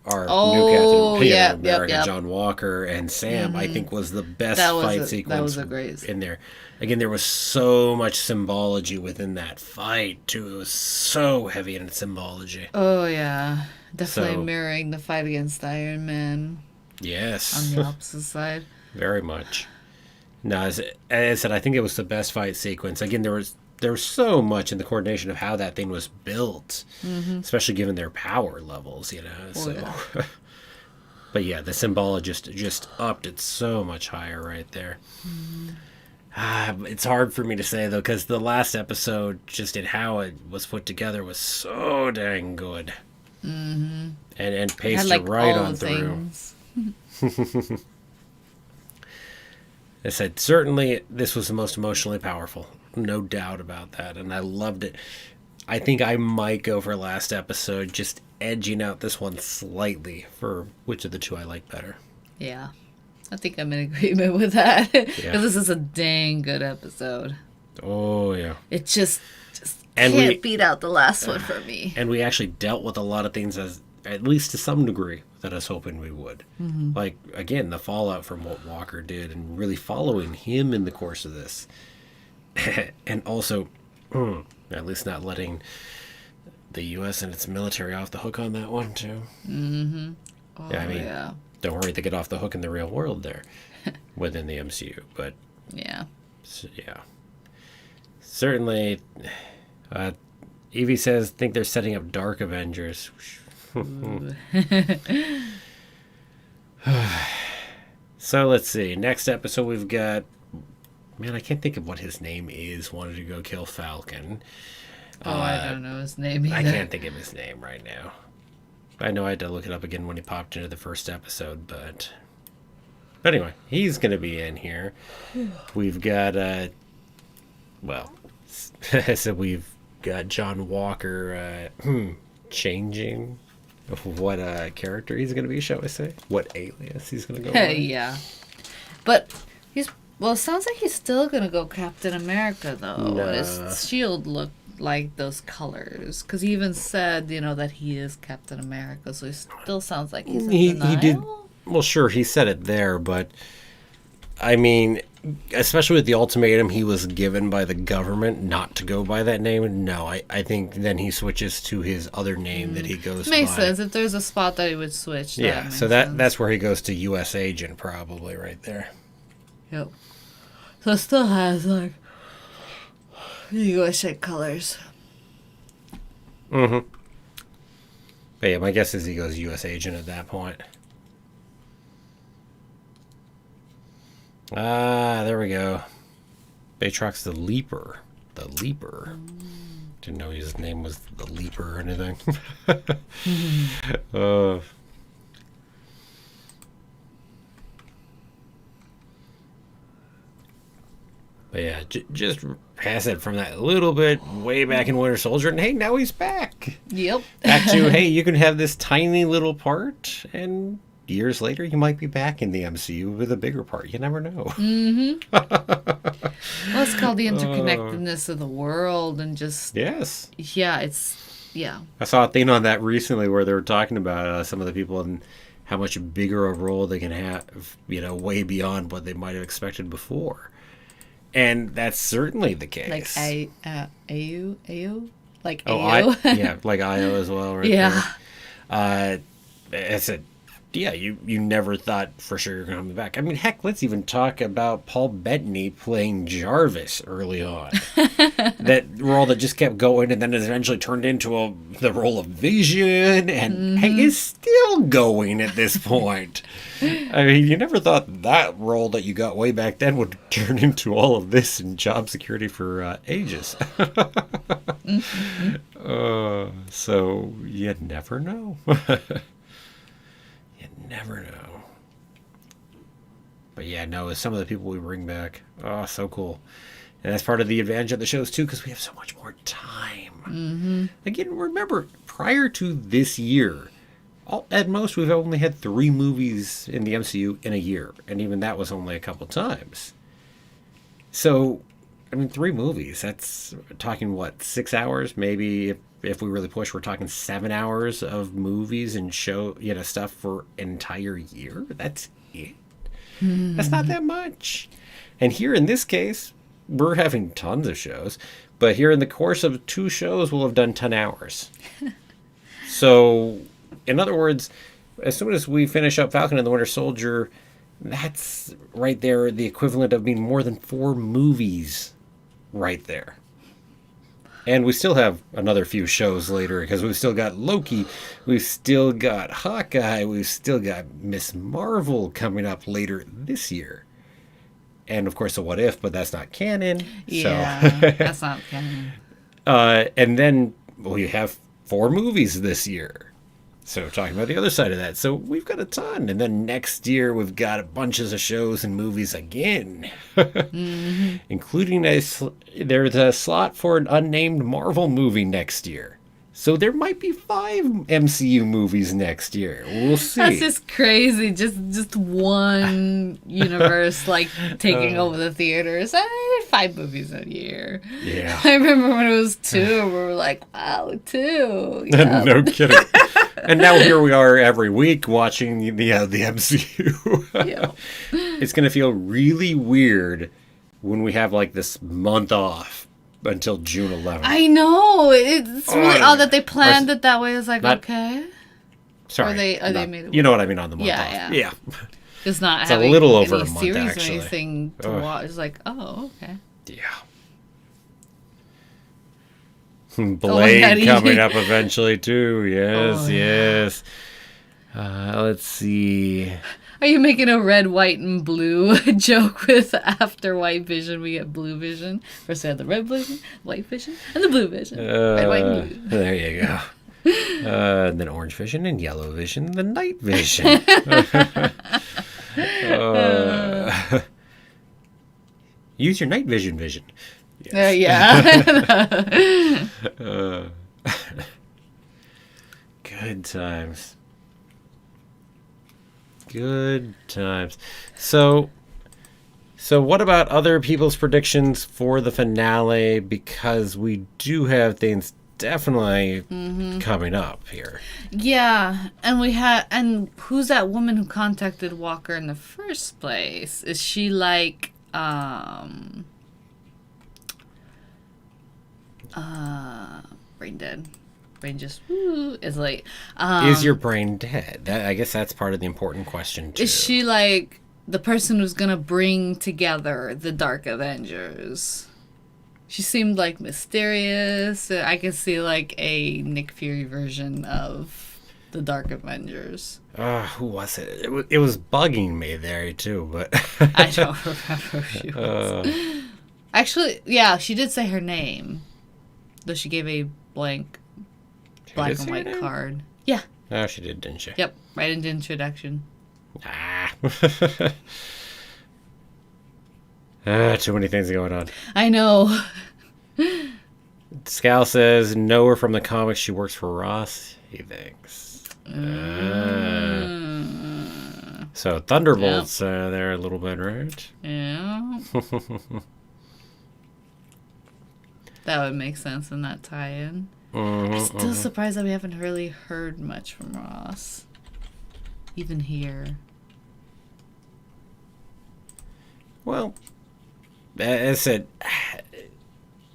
our new Captain America, John Walker, and Sam, I think was the best fight sequence in there. Again, there was so much symbology within that fight, too. It was so heavy in its symbology. Oh, yeah. Definitely mirroring the fight against Iron Man. Yes. On the opposite side. Very much. No, as I said, I think it was the best fight sequence. Again, there was so much in the coordination of how that thing was built, especially given their power levels, you know. So, but yeah, the symbologist just upped it so much higher right there. It's hard for me to say, though, because the last episode, just in how it was put together, was so dang good. And paced it right on through. I said, certainly this was the most emotionally powerful. No doubt about that. And I loved it. I think I might go for last episode, just edging out this one slightly for which of the two I like better. Yeah. I think I'm in agreement with that. Because this is a dang good episode. Oh, yeah. It just can't beat out the last one for me. And we actually dealt with a lot of things, as at least to some degree, that I was hoping we would. Like, again, the fallout from what Walker did and really following him in the course of this. And also, at least not letting the U.S. and its military off the hook on that one, too. Oh, I mean, don't worry, they get off the hook in the real world there within the MCU. But, yeah. Certainly, Evie says, think they're setting up Dark Avengers. So let's see. Next episode we've got, man, I can't think of what his name is. Wanted to go kill Falcon. I don't know his name either. I can't think of his name right now. I know I had to look it up again when he popped into the first episode, but anyway, he's going to be in here. We've got so we've got John Walker changing what character he's going to be, shall we say? What alias he's going to go with. Yeah. But it sounds like he's still going to go Captain America, though. Nah. His shield looked like those colors. Because he even said, that he is Captain America, so he still sounds like he's in denial. He did. Well, sure, he said it there, but I mean, especially with the ultimatum he was given by the government not to go by that name, no, I think then he switches to his other name that he goes by. Makes sense. If there's a spot that he would switch, that's where he goes to U.S. Agent, probably, right there. Yep. So it still has, USA colors. Mm-hmm. But yeah, my guess is he goes U.S. agent at that point. Ah, there we go. Batroc's the Leaper. The Leaper. Didn't know his name was the Leaper or anything. But yeah, just pass it from that little bit way back in Winter Soldier, and hey, now he's back. Yep. Back to, hey, you can have this tiny little part, and years later, you might be back in the MCU with a bigger part. You never know. Mm-hmm. Well, it's called the interconnectedness of the world, and just... Yes. Yeah, it's... Yeah. I saw a thing on that recently where they were talking about some of the people and how much bigger a role they can have, way beyond what they might have expected before. And that's certainly the case. Like AU? Like AO? Yeah, like IO as well. Right. Yeah. It's a... Yeah, you never thought for sure you're going to come back. I mean, heck, let's even talk about Paul Bettany playing Jarvis early on. That role that just kept going and then it eventually turned into the role of Vision and hey, is still going at this point. I mean, you never thought that role that you got way back then would turn into all of this in job security for ages. So you never know. Never know. But yeah, no, some of the people we bring back, oh, so cool. And that's part of the advantage of the shows too, because we have so much more time. Mm-hmm. Again, remember, prior to this year, at most we've only had 3 movies in the MCU in a year, and even that was only a couple times. So, I mean, 3 movies, that's talking, 6 hours? Maybe if we really push, we're talking 7 hours of movies and show, stuff for an entire year. That's it. That's not that much. And here in this case, we're having tons of shows, but here in the course of 2 shows, we'll have done 10 hours. So, in other words, as soon as we finish up Falcon and the Winter Soldier, that's right there the equivalent of being more than 4 movies right there. And we still have another few shows later because we've still got Loki, we've still got Hawkeye, we've still got Miss Marvel coming up later this year. And of course, the What If, but that's not canon. Yeah, so. That's not canon. And then we have 4 movies this year. So talking about the other side of that. So we've got a ton. And then next year we've got bunches of shows and movies again. Including there's a slot for an unnamed Marvel movie next year. So there might be 5 MCU movies next year. We'll see. That's just crazy. Just one universe taking over the theaters. 5 movies a year. Yeah. I remember when it was 2, we were like, wow, 2. Yeah. No kidding. And now here we are every week watching the MCU. Yeah. It's going to feel really weird when we have this month off until June 11th. I know. It's really odd that they planned it that way. It's okay. Sorry. Or they made it. You know what I mean on the month off. Yeah. It's not it's having a little over any a month, series actually. or anything to watch. It's okay. Yeah. Blade coming up eventually too. Yes. Let's see. Are you making a red, white, and blue joke with after White Vision we get Blue Vision? First we had the red vision, white vision, and the blue vision. Red, white, and blue. There you go. And then orange vision and yellow vision, the night vision. Use your night vision. Yes. Yeah. Good times. Good times. So what about other people's predictions for the finale? Because we do have things definitely coming up here. Yeah, and who's that woman who contacted Walker in the first place? Is she brain dead? Brain just is is your brain dead? I guess that's part of the important question too. Is she the person who's gonna bring together the Dark Avengers? She seemed like mysterious. I could see like a Nick Fury version of the Dark Avengers. Who was it? It was bugging me there too, but I don't remember who she was. Actually, yeah, she did say her name, though she gave a blank black and white card. Yeah. Oh, she did, didn't she? Yep, right in the introduction. Too many things going on. I know. Scal says, know her from the comics. She works for Ross, he thinks. So Thunderbolts there a little bit, right? Yeah. That would make sense in that tie-in. I'm still surprised that we haven't really heard much from Ross. Even here. Well, as I said,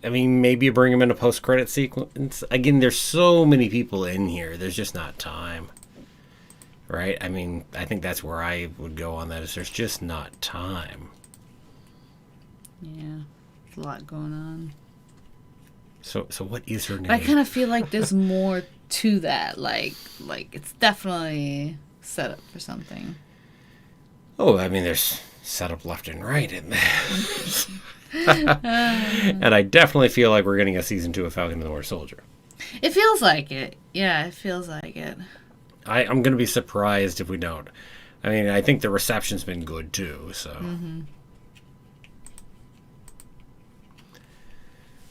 I mean, maybe you bring him in a post-credit sequence. Again, there's so many people in here. There's just not time. Right? I mean, I think that's where I would go on that, is there's just not time. Yeah. There's a lot going on. So what is her name? I kind of feel like there's more to that. Like it's definitely set up for something. Oh, I mean, there's setup left and right in there. And I definitely feel like we're getting a season 2 of Falcon and the Winter Soldier. It feels like it. Yeah, it feels like it. I'm going to be surprised if we don't. I mean, I think the reception's been good, too, so... Mm-hmm.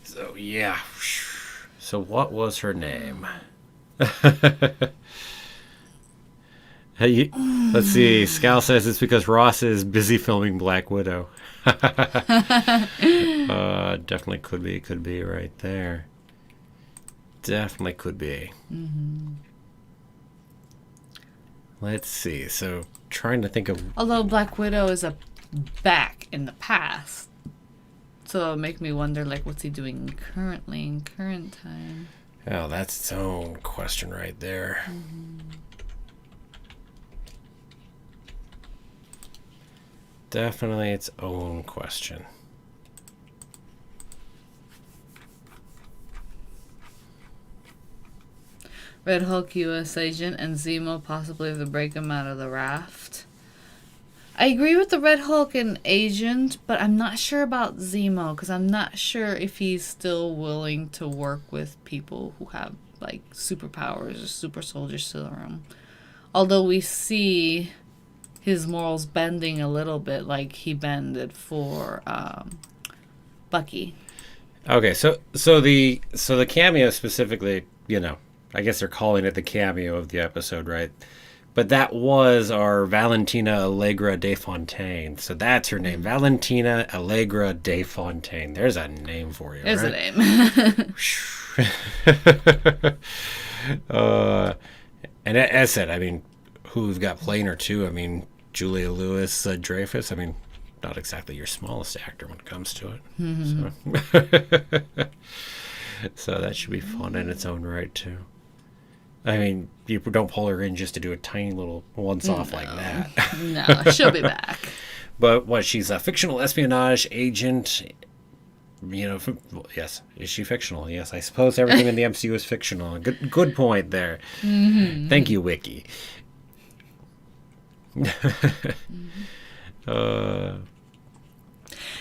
So, yeah. So, what was her name? Hey, let's see. Scal says it's because Ross is busy filming Black Widow. Definitely could be right there. Definitely could be. Mm-hmm. Let's see. So, trying to think of... Although Black Widow is back in the past. So it'll make me wonder, like, what's he doing currently in current time? Oh, that's its own question right there. Mm-hmm. Definitely its own question. Red Hulk U.S. agent and Zemo possibly to break him out of the raft. I agree with the Red Hulk and agent, but I'm not sure about Zemo, because I'm not sure if he's still willing to work with people who have, like, superpowers or super soldier serum. Although we see his morals bending a little bit, like he bended for Bucky. Okay, so the cameo specifically, you know, I guess they're calling it the cameo of the episode, right? But that was our Valentina Allegra de Fontaine. So that's her name. Valentina Allegra de Fontaine. There's a name for you, There's right? a name. And as I said, I mean, who we've got playing her too? I mean, Julia Louis-Dreyfus. I mean, not exactly your smallest actor when it comes to it. Mm-hmm. So that should be fun in its own right too. I mean, you don't pull her in just to do a tiny little once-off like that. No, she'll be back. But what, she's a fictional espionage agent, you know, yes. Is she fictional? Yes, I suppose everything in the MCU is fictional. Good point there. Mm-hmm. Thank you, Wiki.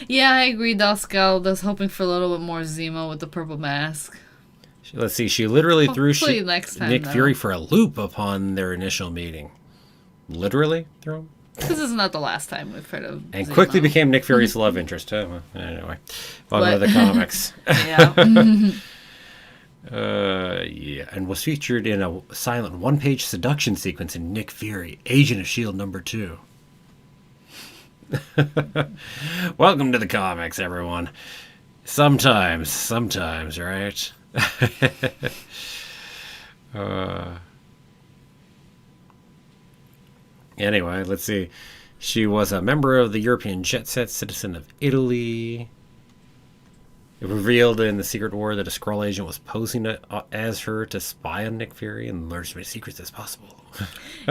Yeah, I agree, Doscal. I was hoping for a little bit more Zemo with the purple mask. Let's see, she literally threw Nick though. Fury for a loop upon their initial meeting. Literally threw him? This is not the last time we've heard of And Zemo. Quickly became Nick Fury's love interest. Well, anyway, welcome to the comics. Yeah. Yeah, and was featured in a silent one-page seduction sequence in Nick Fury, Agent of S.H.I.E.L.D. #2. Welcome to the comics, everyone. Sometimes, right? Anyway, let's see. She was a member of the European Jet Set, citizen of Italy. It revealed in the Secret War that a Skrull agent was posing as her to spy on Nick Fury and learn as many secrets as possible.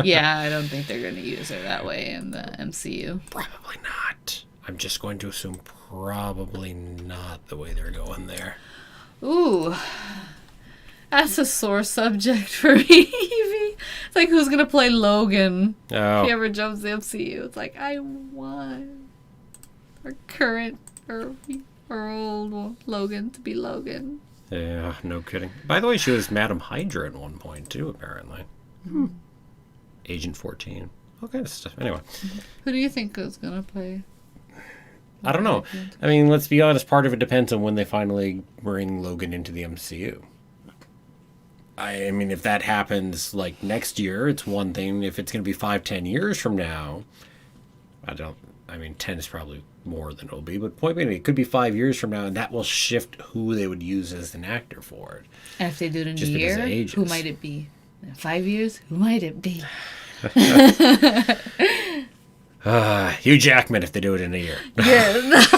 Yeah, I don't think they're going to use her that way in the MCU. Probably not. I'm just going to assume probably not the way they're going there. Ooh. That's a sore subject for me, Evie. It's like, who's going to play Logan? Oh. If he ever jumps the MCU. It's like, I want our current or old Logan to be Logan. Yeah, no kidding. By the way, she was Madam Hydra at one point, too, apparently. Agent 14. All kind of stuff. Anyway. Who do you think is going to play? I don't know. I mean, let's be honest. Part of it depends on when they finally bring Logan into the MCU. I mean, if that happens, like, next year, it's one thing. If it's going to be 5-10 years from now, I mean, 10 is probably more than it'll be. But point being, it could be 5 years from now, and that will shift who they would use as an actor for it. And if they do it in a year, who might it be? In 5 years, who might it be? Hugh Jackman if they do it in a year. Yes.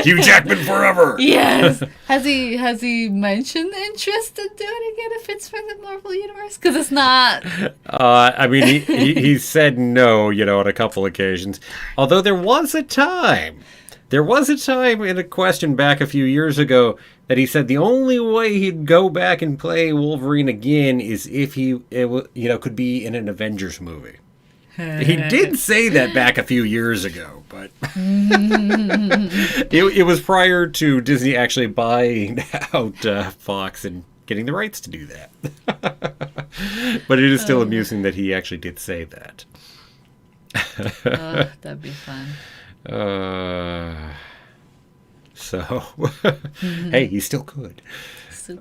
Hugh Jackman forever. Yes. Has he mentioned interest in doing it again if it's for the Marvel Universe? Because it's not. I mean, he said no, on a couple occasions. Although there was a time in a question back a few years ago that he said the only way he'd go back and play Wolverine again is if he could be in an Avengers movie. He did say that back a few years ago, but it was prior to Disney actually buying out Fox and getting the rights to do that. But it is still amusing that he actually did say that. That'd be fun. Hey, he still could.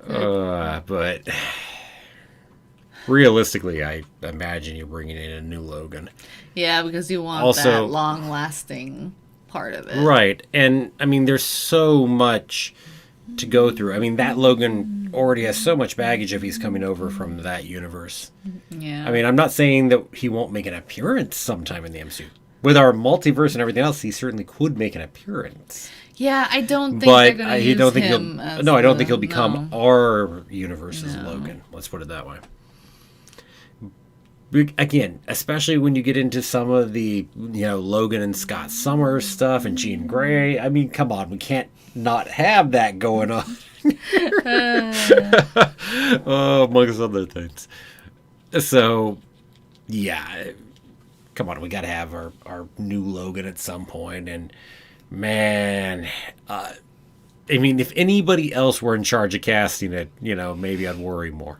But realistically, I imagine you're bringing in a new Logan. Yeah, because you want that long-lasting part of it. Right. And, I mean, there's so much to go through. I mean, that Logan already has so much baggage if he's coming over from that universe. Yeah. I mean, I'm not saying that he won't make an appearance sometime in the MCU. With our multiverse and everything else, he certainly could make an appearance. Yeah, I don't think they're going to use him as I don't think he'll become our universe's Logan. Let's put it that way. Again, especially when you get into some of the, Logan and Scott Summers stuff and Jean Grey. I mean, come on, we can't not have that going on. Amongst other things. So, yeah, come on, we got to have our new Logan at some point. And, man, I mean, if anybody else were in charge of casting it, maybe I'd worry more.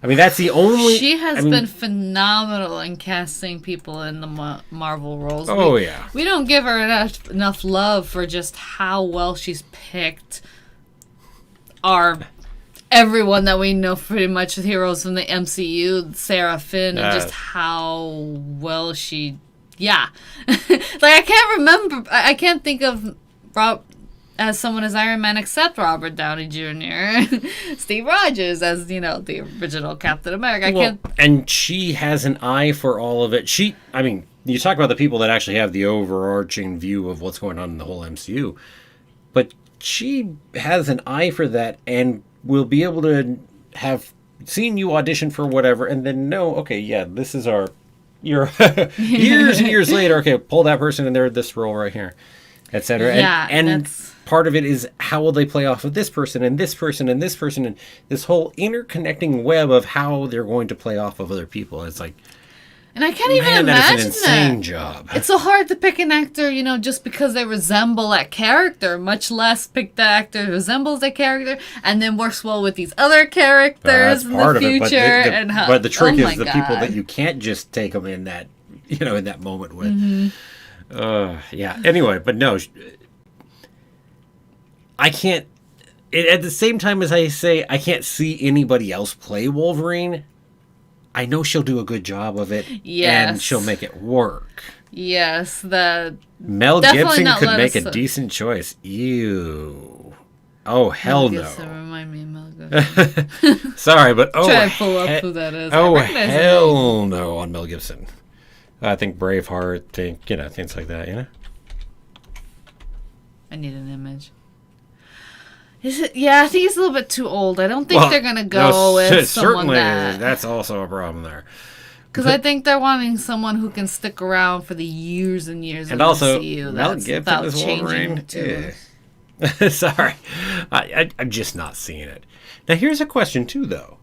I mean, that's the only... She has been phenomenal in casting people in the Marvel roles. Yeah. We don't give her enough love for just how well she's picked everyone that we know pretty much the heroes from the MCU, Sarah Finn, and just how well she... Yeah. Like, I can't think of as someone as Iron Man except Robert Downey Jr. Steve Rogers as, the original Captain America. And she has an eye for all of it. You talk about the people that actually have the overarching view of what's going on in the whole MCU. But she has an eye for that and will be able to have seen you audition for whatever and then know, okay, yeah, this is your years and years later, okay, pull that person in there, this role right here, etc. Yeah, and part of it is how will they play off of this person and this person and this person and this whole interconnecting web of how they're going to play off of other people. It's like, and I can't even imagine that. It's an insane job. It's so hard to pick an actor, just because they resemble that character, much less pick the actor who resembles that character and then works well with these other characters in the future. But the trick is the people that you can't just take them in that, in that moment with. Mm-hmm. Yeah. Anyway, but no, I can't. At the same time as I say, I can't see anybody else play Wolverine. I know she'll do a good job of it, and she'll make it work. Yes, Mel Gibson could make a decent choice. Ew. Oh, hell no. Remind me of Mel Gibson. Sorry, but try to pull up who that is. Oh, hell no on Mel Gibson. I think Braveheart, things like that, I need an image. Is it? Yeah, I think he's a little bit too old. I don't think they're going to go with someone certainly, that's also a problem there. Because I think they're wanting someone who can stick around for the years and years and also, Mel Gibson is Wolverine. Sorry. I'm just not seeing it. Now, here's a question, too, though.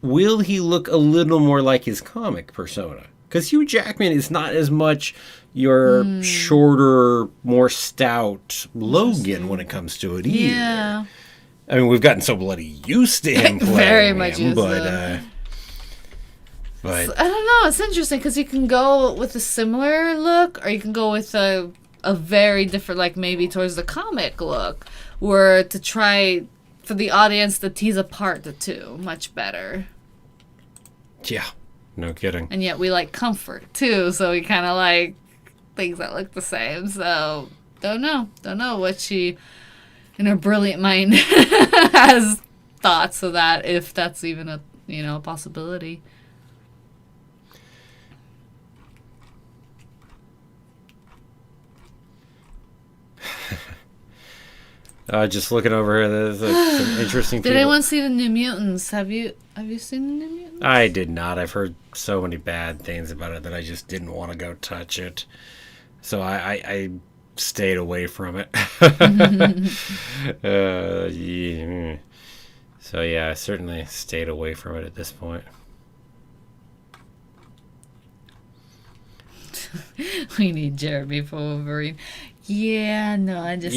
Will he look a little more like his comic persona? Because Hugh Jackman is not as much your shorter, more stout Logan when it comes to it either. Yeah. I mean, we've gotten so bloody used to him playing very much him, used but I don't know. It's interesting because you can go with a similar look, or you can go with a very different, like maybe towards the comic look, or to try for the audience to tease apart the two much better. Yeah, no kidding. And yet we like comfort too, so we kind of like things that look the same. So don't know what she, in her brilliant mind, has thoughts of that, if that's even a possibility. Just looking over here, there's some interesting Did anyone see the New Mutants? Have you seen the New Mutants? I did not. I've heard so many bad things about it that I just didn't want to go touch it. So I stayed away from it. Yeah. So yeah, I certainly stayed away from it at this point. We need Jeremy for Wolverine. Yeah, no, I just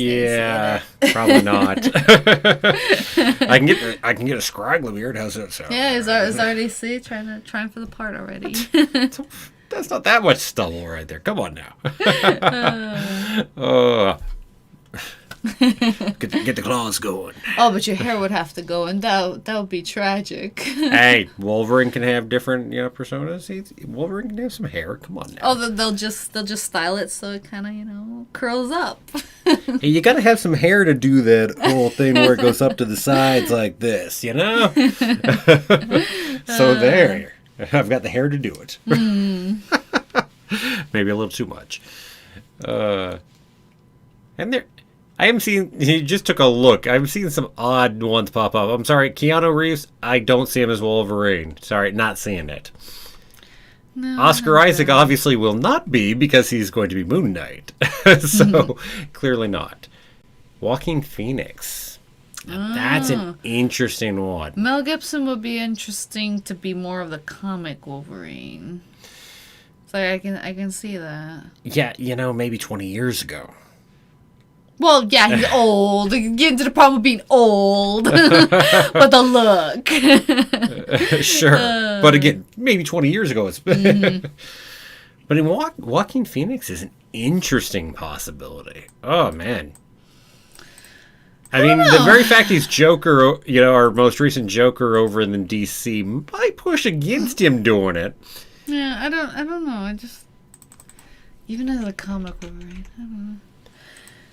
probably not. I can get a scraggly beard. How's that sound? Yeah, he's already trying for the part already. That's not that much stubble right there. Come on now. Get the claws going. Oh, but your hair would have to go, and that would be tragic. Hey, Wolverine can have different personas. Wolverine can have some hair. Come on now. Oh, they'll just style it so it kind of curls up. Hey, you got to have some hair to do that whole thing where it goes up to the sides like this, So there, I've got the hair to do it. Maybe a little too much. And there. I haven't seen, he just took a look. I've seen some odd ones pop up. I'm sorry, Keanu Reeves, I don't see him as Wolverine. Sorry, not seeing it. No, Oscar Isaac obviously will not be because he's going to be Moon Knight. So, clearly not. Joaquin Phoenix. That's an interesting one. Mel Gibson would be interesting to be more of the comic Wolverine. So I can see that. Yeah, maybe 20 years ago. Well, yeah, he's old. Get into the problem of being old. But the look. Sure. But again, maybe 20 years ago. But Joaquin Phoenix is an interesting possibility. Oh, man. I mean, the very fact he's Joker, our most recent Joker over in the DC might push against him doing it. Yeah, I don't know. I just, even as a comic Wolverine, I don't know.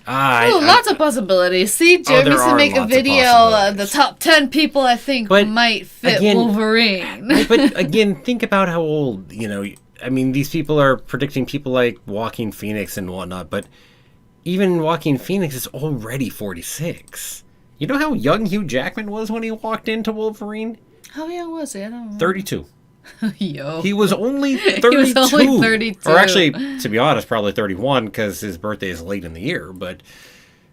Lots of possibilities. See, Jeremy to make a video of the top 10 people I think might fit Wolverine. But again, think about how old, I mean, these people are predicting people like Joaquin Phoenix and whatnot, but even Joaquin Phoenix is already 46. You know how young Hugh Jackman was when he walked into Wolverine? How young was he? I don't know. 32. Yo. He was only 32. He was only 32. Or actually, to be honest, probably 31 because his birthday is late in the year. But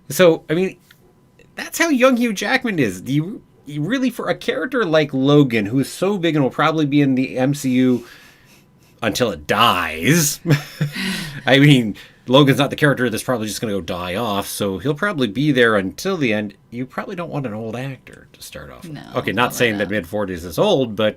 so, I mean, that's how young Hugh Jackman is. You really, for a character like Logan, who is so big and will probably be in the MCU until it dies. I mean, Logan's not the character that's probably just going to go die off, so he'll probably be there until the end. You probably don't want an old actor to start off. No, okay, not saying that mid-40s is old, but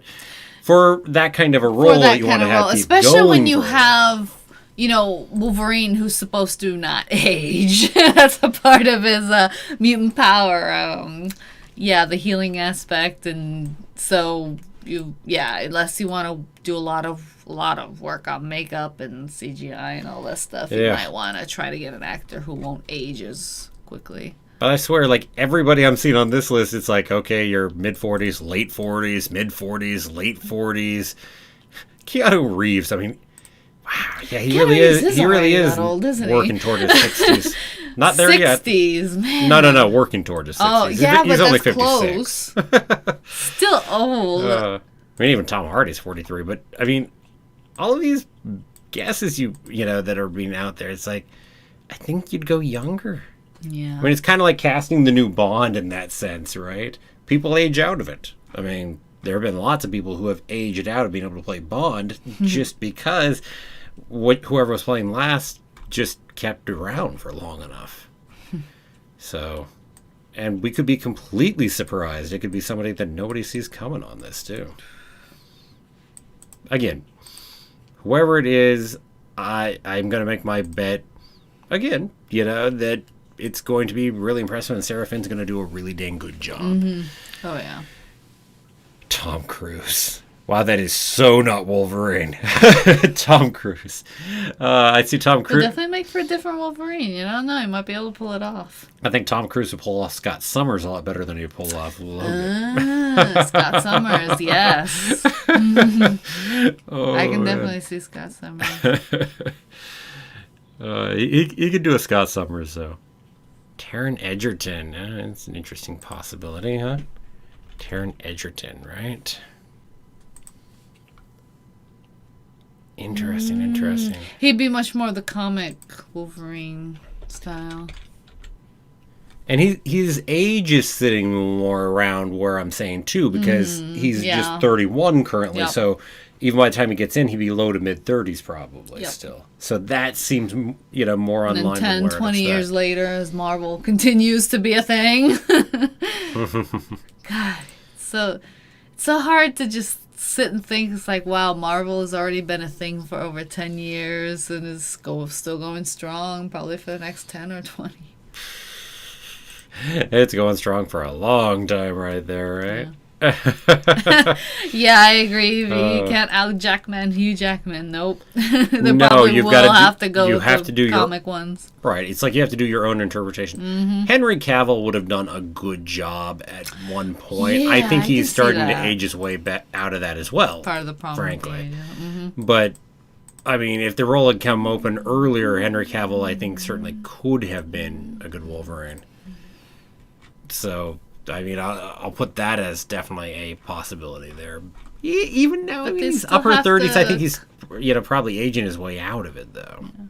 for that kind of a role that you want to have, especially when you have, Wolverine who's supposed to not age. That's a part of his mutant power. The healing aspect, and so unless you want to do a lot of work on makeup and CGI and all this stuff, you might want to try to get an actor who won't age as quickly. But I swear, like, everybody I'm seeing on this list, it's like, okay, you're mid-40s, late 40s, mid-40s, late 40s. Keanu Reeves, I mean, wow, yeah, he really is old, isn't working he? toward his 60s. Not there 60s, yet. 60s, man. No, working toward his 60s. Oh, yeah, he's but only that's 56. Close. Still old. I mean, even Tom Hardy's 43, but, I mean, all of these guesses you know that are being out there, it's like, I think you'd go younger. Yeah. I mean, it's kind of like casting the new Bond in that sense, right? People age out of it. I mean, there have been lots of people who have aged out of being able to play Bond just because whoever was playing last just kept around for long enough. So, and we could be completely surprised. It could be somebody that nobody sees coming on this, too. Again, whoever it is, I'm going to make my bet, again, you know, that it's going to be really impressive and Sarah Finn's going to do a really dang good job. Oh, yeah. Tom Cruise. Wow, that is so not Wolverine. Tom Cruise. I see Tom Cruise. Could definitely make for a different Wolverine. You don't know. He might be able to pull it off. I think Tom Cruise would pull off Scott Summers a lot better than he'd pull off Logan. Scott Summers, yes. I can definitely see Scott Summers. He could do a Scott Summers, though. Taron Egerton. It's an interesting possibility, huh? Taron Egerton, right? Interesting. He'd be much more the comic Wolverine style. And his age is sitting more around where I'm saying, too, because he's just 31 currently. Yep. So even by the time he gets in, he'd be low to mid-30s probably still. So that seems, you know, more on line with where 10, 20 years later, as Marvel continues to be a thing. God, so it's so hard to just sit and think. It's like, wow, Marvel has already been a thing for over 10 years and is still going strong probably for the next 10 or 20. It's going strong for a long time right there, right? Yeah, I agree. You can't out Jackman, Hugh Jackman. Nope. They no, probably you've will got to have to go you with have the to do comic ones. Right. It's like you have to do your own interpretation. Henry Cavill would have done a good job at one point. Yeah, I think I he's starting can see to that. age his way back out of that as well. Part of the problem, frankly. Yeah. But I mean, if the role had come open earlier, Henry Cavill, I think, certainly could have been a good Wolverine. So, I mean, I'll put that as definitely a possibility there. Even now, I mean, he's upper 30s. I think he's, you know, probably aging his way out of it, though. Yeah.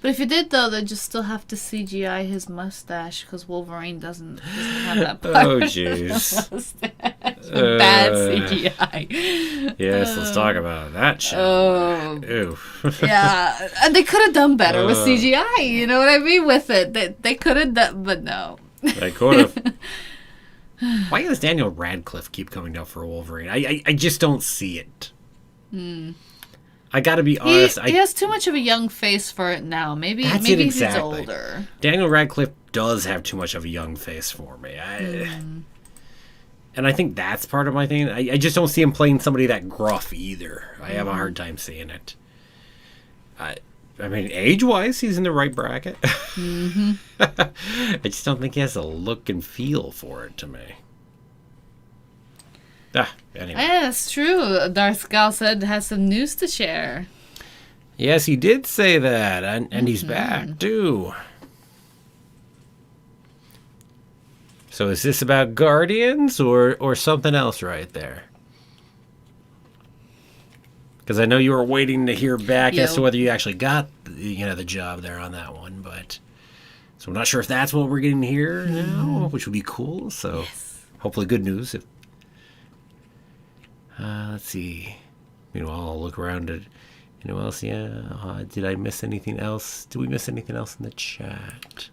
But if you did, though, they'd just still have to CGI his mustache because Wolverine doesn't have that part. Oh, jeez. Bad CGI. Yes, let's talk about that shit. Ew. Yeah, and they could have done better with CGI. You know what I mean? With it, they could have done, but no. They could have. Why does Daniel Radcliffe keep coming down for a Wolverine? I just don't see it. I gotta be honest. He has too much of a young face for it now. Maybe he's older. Daniel Radcliffe does have too much of a young face for me. And I think that's part of my thing. I just don't see him playing somebody that gruff either. I have a hard time seeing it. I mean, age-wise, he's in the right bracket. I just don't think he has a look and feel for it to me. Anyway. Yeah, that's true. Darth Gal said has some news to share. Yes, he did say that, and he's back, too. So is this about Guardians or something else right there? Because I know you were waiting to hear back as to whether you actually got, the job there on that one, but so I'm not sure if that's what we're getting here now, which would be cool. So hopefully good news. If let's see. Meanwhile, I'll look around at anyone else. Yeah. Did I miss anything else? Did we miss anything else in the chat?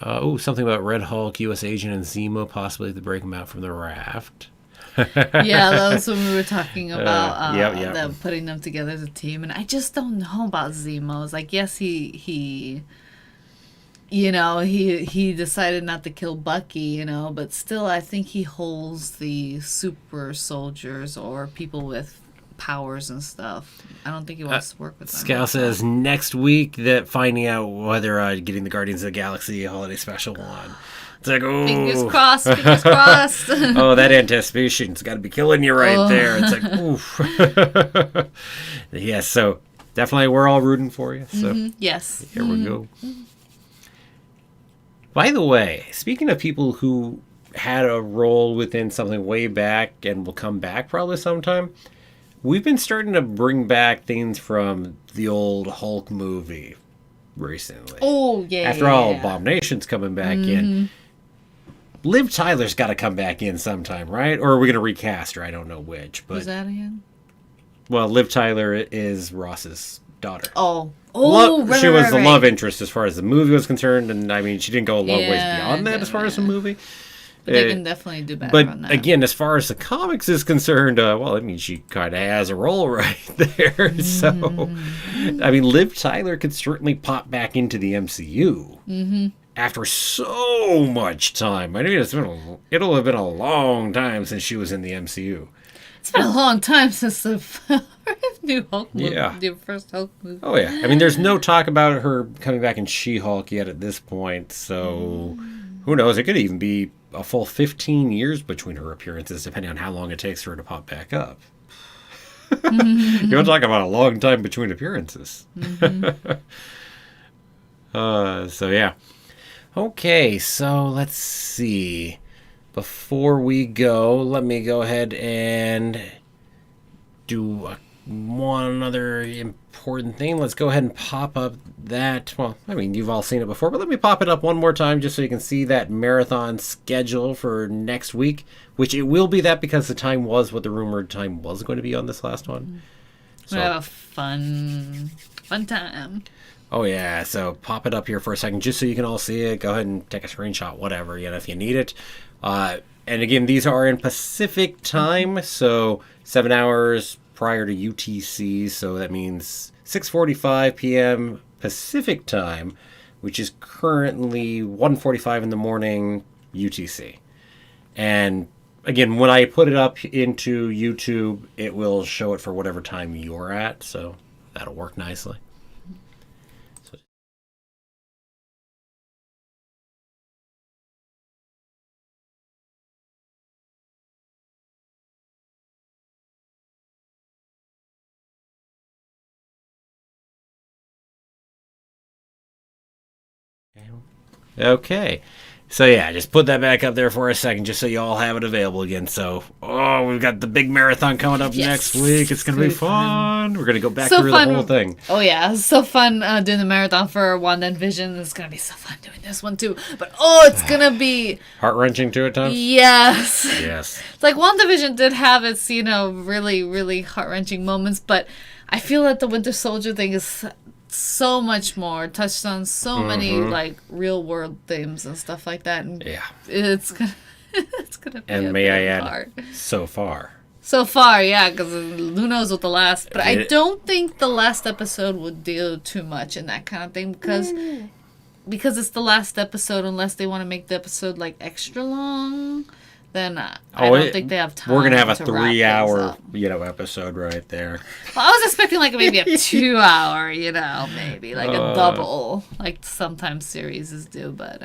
Something about Red Hulk, U.S. Agent, and Zemo possibly to break him out from the raft. Yeah, that was when we were talking about them putting them together as a team, and I just don't know about Zemo. It's like, yes, he decided not to kill Bucky, but still, I think he holds the super soldiers or people with powers and stuff. I don't think he wants to work with them. Scal says next week that finding out whether getting the Guardians of the Galaxy holiday special one. It's like, fingers crossed, fingers crossed. That anticipation's got to be killing you right there. It's like, oof. Yes, so definitely we're all rooting for you. So yes. Here we go. By the way, speaking of people who had a role within something way back and will come back probably sometime, we've been starting to bring back things from the old Hulk movie recently. Oh, yeah. After all, Abomination's coming back in. Liv Tyler's got to come back in sometime, right? Or are we going to recast her? I don't know which. But who's that again? Well, Liv Tyler is Ross's daughter. Right, she was the love interest as far as the movie was concerned, and I mean, she didn't go a long ways beyond that as far as the movie. But they can definitely do better on that. But again, as far as the comics is concerned, well, I mean, she kind of has a role right there. So, I mean, Liv Tyler could certainly pop back into the MCU after so much time. I mean, it'll have been a long time since she was in the MCU. It's been a long time since the new Hulk movie, the first Hulk movie. Oh, yeah. I mean, there's no talk about her coming back in She-Hulk yet at this point, so who knows? It could even be a full 15 years between her appearances, depending on how long it takes for her to pop back up. You want to talk about a long time between appearances. So, yeah. Okay, so let's see. Before we go, let me go ahead and do one other important thing. Let's go ahead and pop up that, well, I mean, you've all seen it before, but let me pop it up one more time just so you can see that marathon schedule for next week, which it will be that because the time was what the rumored time was going to be on this last one. So, we'll have a fun time. Oh, yeah. So pop it up here for a second just so you can all see it. Go ahead and take a screenshot, whatever, if you need it. And again, these are in Pacific time, so 7 hours prior to UTC. So that means 6:45 p.m. Pacific time, which is currently 1:45 in the morning UTC. And again, when I put it up into YouTube, it will show it for whatever time you're at. So that'll work nicely. Okay. So yeah, just put that back up there for a second just so you all have it available again. So, we've got the big marathon coming up next week. It's going to be fun. We're going to go back through the whole thing. Oh yeah, it's so fun doing the marathon for Wanda and Vision. It's going to be so fun doing this one too. But it's going to be heart-wrenching too at times? Yes. Yes. Like WandaVision did have its, really, really heart-wrenching moments, but I feel that the Winter Soldier thing is so much more, touched on so many like real world themes and stuff like that, and it's gonna be and may I add so far because who knows what the last, but I don't think the last episode would deal too much in that kind of thing because it's the last episode. Unless they want to make the episode like extra long, then I don't think they have time. We're gonna have a 3-hour, episode right there. Well, I was expecting like maybe a 2-hour, maybe like a double, like sometimes series do. But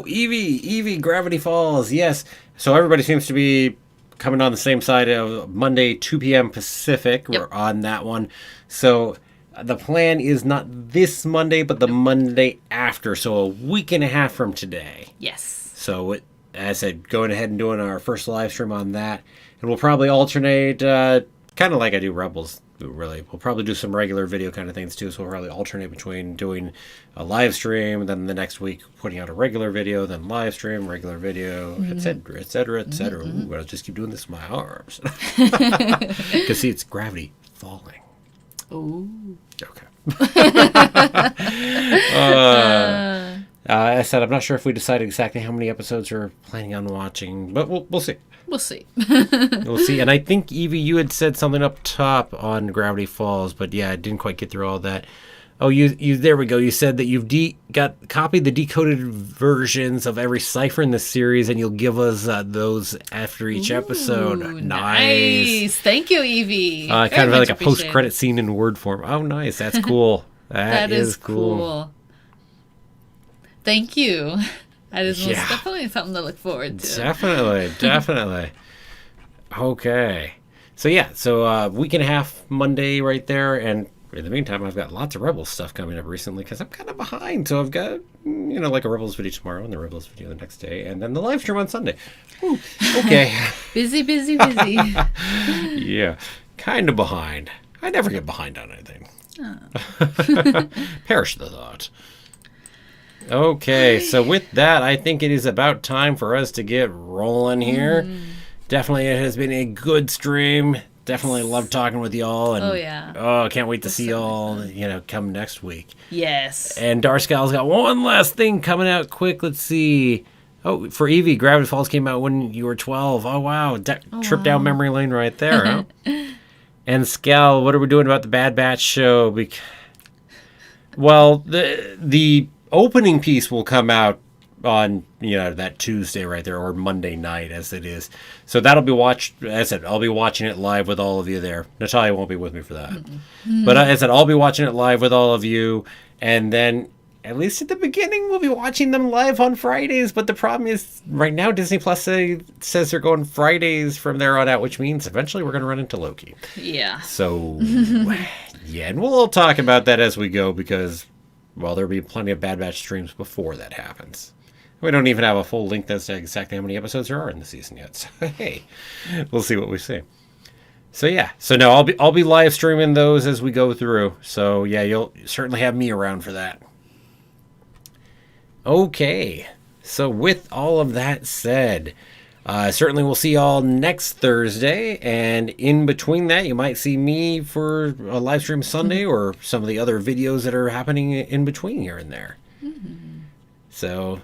Evie, Gravity Falls, yes. So everybody seems to be coming on the same side of Monday, 2 p.m. Pacific. Yep. We're on that one. So the plan is not this Monday, but the Monday after. So a week and a half from today. Yes. So as I said, going ahead and doing our first live stream on that. And we'll probably alternate, kind of like I do Rebels, really. We'll probably do some regular video kind of things too. So we'll probably alternate between doing a live stream, then the next week putting out a regular video, then live stream, regular video, etc., etc., etc. Ooh, I'll just keep doing this with my arms. Because see, it's gravity falling. Ooh. Okay. I said I'm not sure if we decided exactly how many episodes we're planning on watching, but we'll see. We'll see. We'll see. And I think, Evie, you had said something up top on Gravity Falls, but yeah, I didn't quite get through all that. Oh, you there we go. You said that you've copied the decoded versions of every cipher in the series, and you'll give us those after each episode. Nice. Thank you, Evie. Kind of like a post-credit scene in word form. Oh, nice. That's cool. That is cool. Thank you. That is most definitely something to look forward to. Definitely. Okay. So week and a half Monday right there, and in the meantime, I've got lots of Rebels stuff coming up recently because I'm kind of behind. So I've got, like a Rebels video tomorrow and the Rebels video the next day, and then the live stream on Sunday. Ooh, okay. busy. Yeah. Kind of behind. I never get behind on anything. Oh. Perish the thought. Okay, so with that, I think it is about time for us to get rolling here. Definitely, it has been a good stream. Definitely love talking with y'all. And, I can't wait to see y'all, come next week. Yes. And Darscal's got one last thing coming out quick. Let's see. Oh, for Evie, Gravity Falls came out when you were 12. Oh, wow. Trip down memory lane right there, huh? And Scal, what are we doing about the Bad Batch show? Well, the opening piece will come out on that Tuesday right there, or Monday night as it is. So that'll be watched. As I said, I'll be watching it live with all of you there. Natalia won't be with me for that. But as I said, I'll be watching it live with all of you, and then at least at the beginning we'll be watching them live on Fridays. But the problem is right now Disney Plus says they're going Fridays from there on out, which means eventually we're going to run into Loki. Yeah. So and we'll talk about that as we go, because there'll be plenty of Bad Batch streams before that happens. We don't even have a full link as to exactly how many episodes there are in the season yet. So, hey, we'll see what we see. So, yeah. So, no, I'll be live streaming those as we go through. So, yeah, you'll certainly have me around for that. Okay. So, with all of that said, certainly we'll see y'all next Thursday. And in between that, you might see me for a live stream Sunday or some of the other videos that are happening in between here and there. So...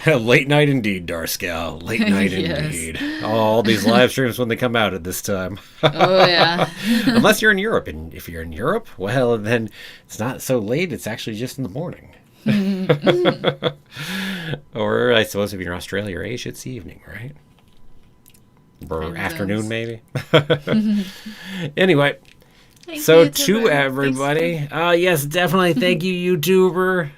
yeah, late night indeed, Darscal. Late night indeed. All these live streams when they come out at this time. Oh, yeah. Unless you're in Europe. And if you're in Europe, well, then it's not so late. It's actually just in the morning. Or I suppose if you're in Australia or Asia, it's evening, right? Or afternoon, maybe. Anyway. So to everybody, yes, definitely thank you, YouTuber.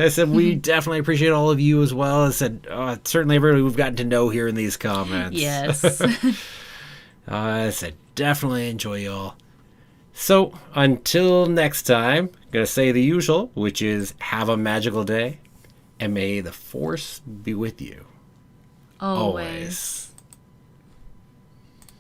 I said we definitely appreciate all of you as well. I said certainly everybody we've gotten to know here in these comments. Yes. I said definitely enjoy y'all. So until next time, I'm gonna say the usual, which is have a magical day, and may the Force be with you always.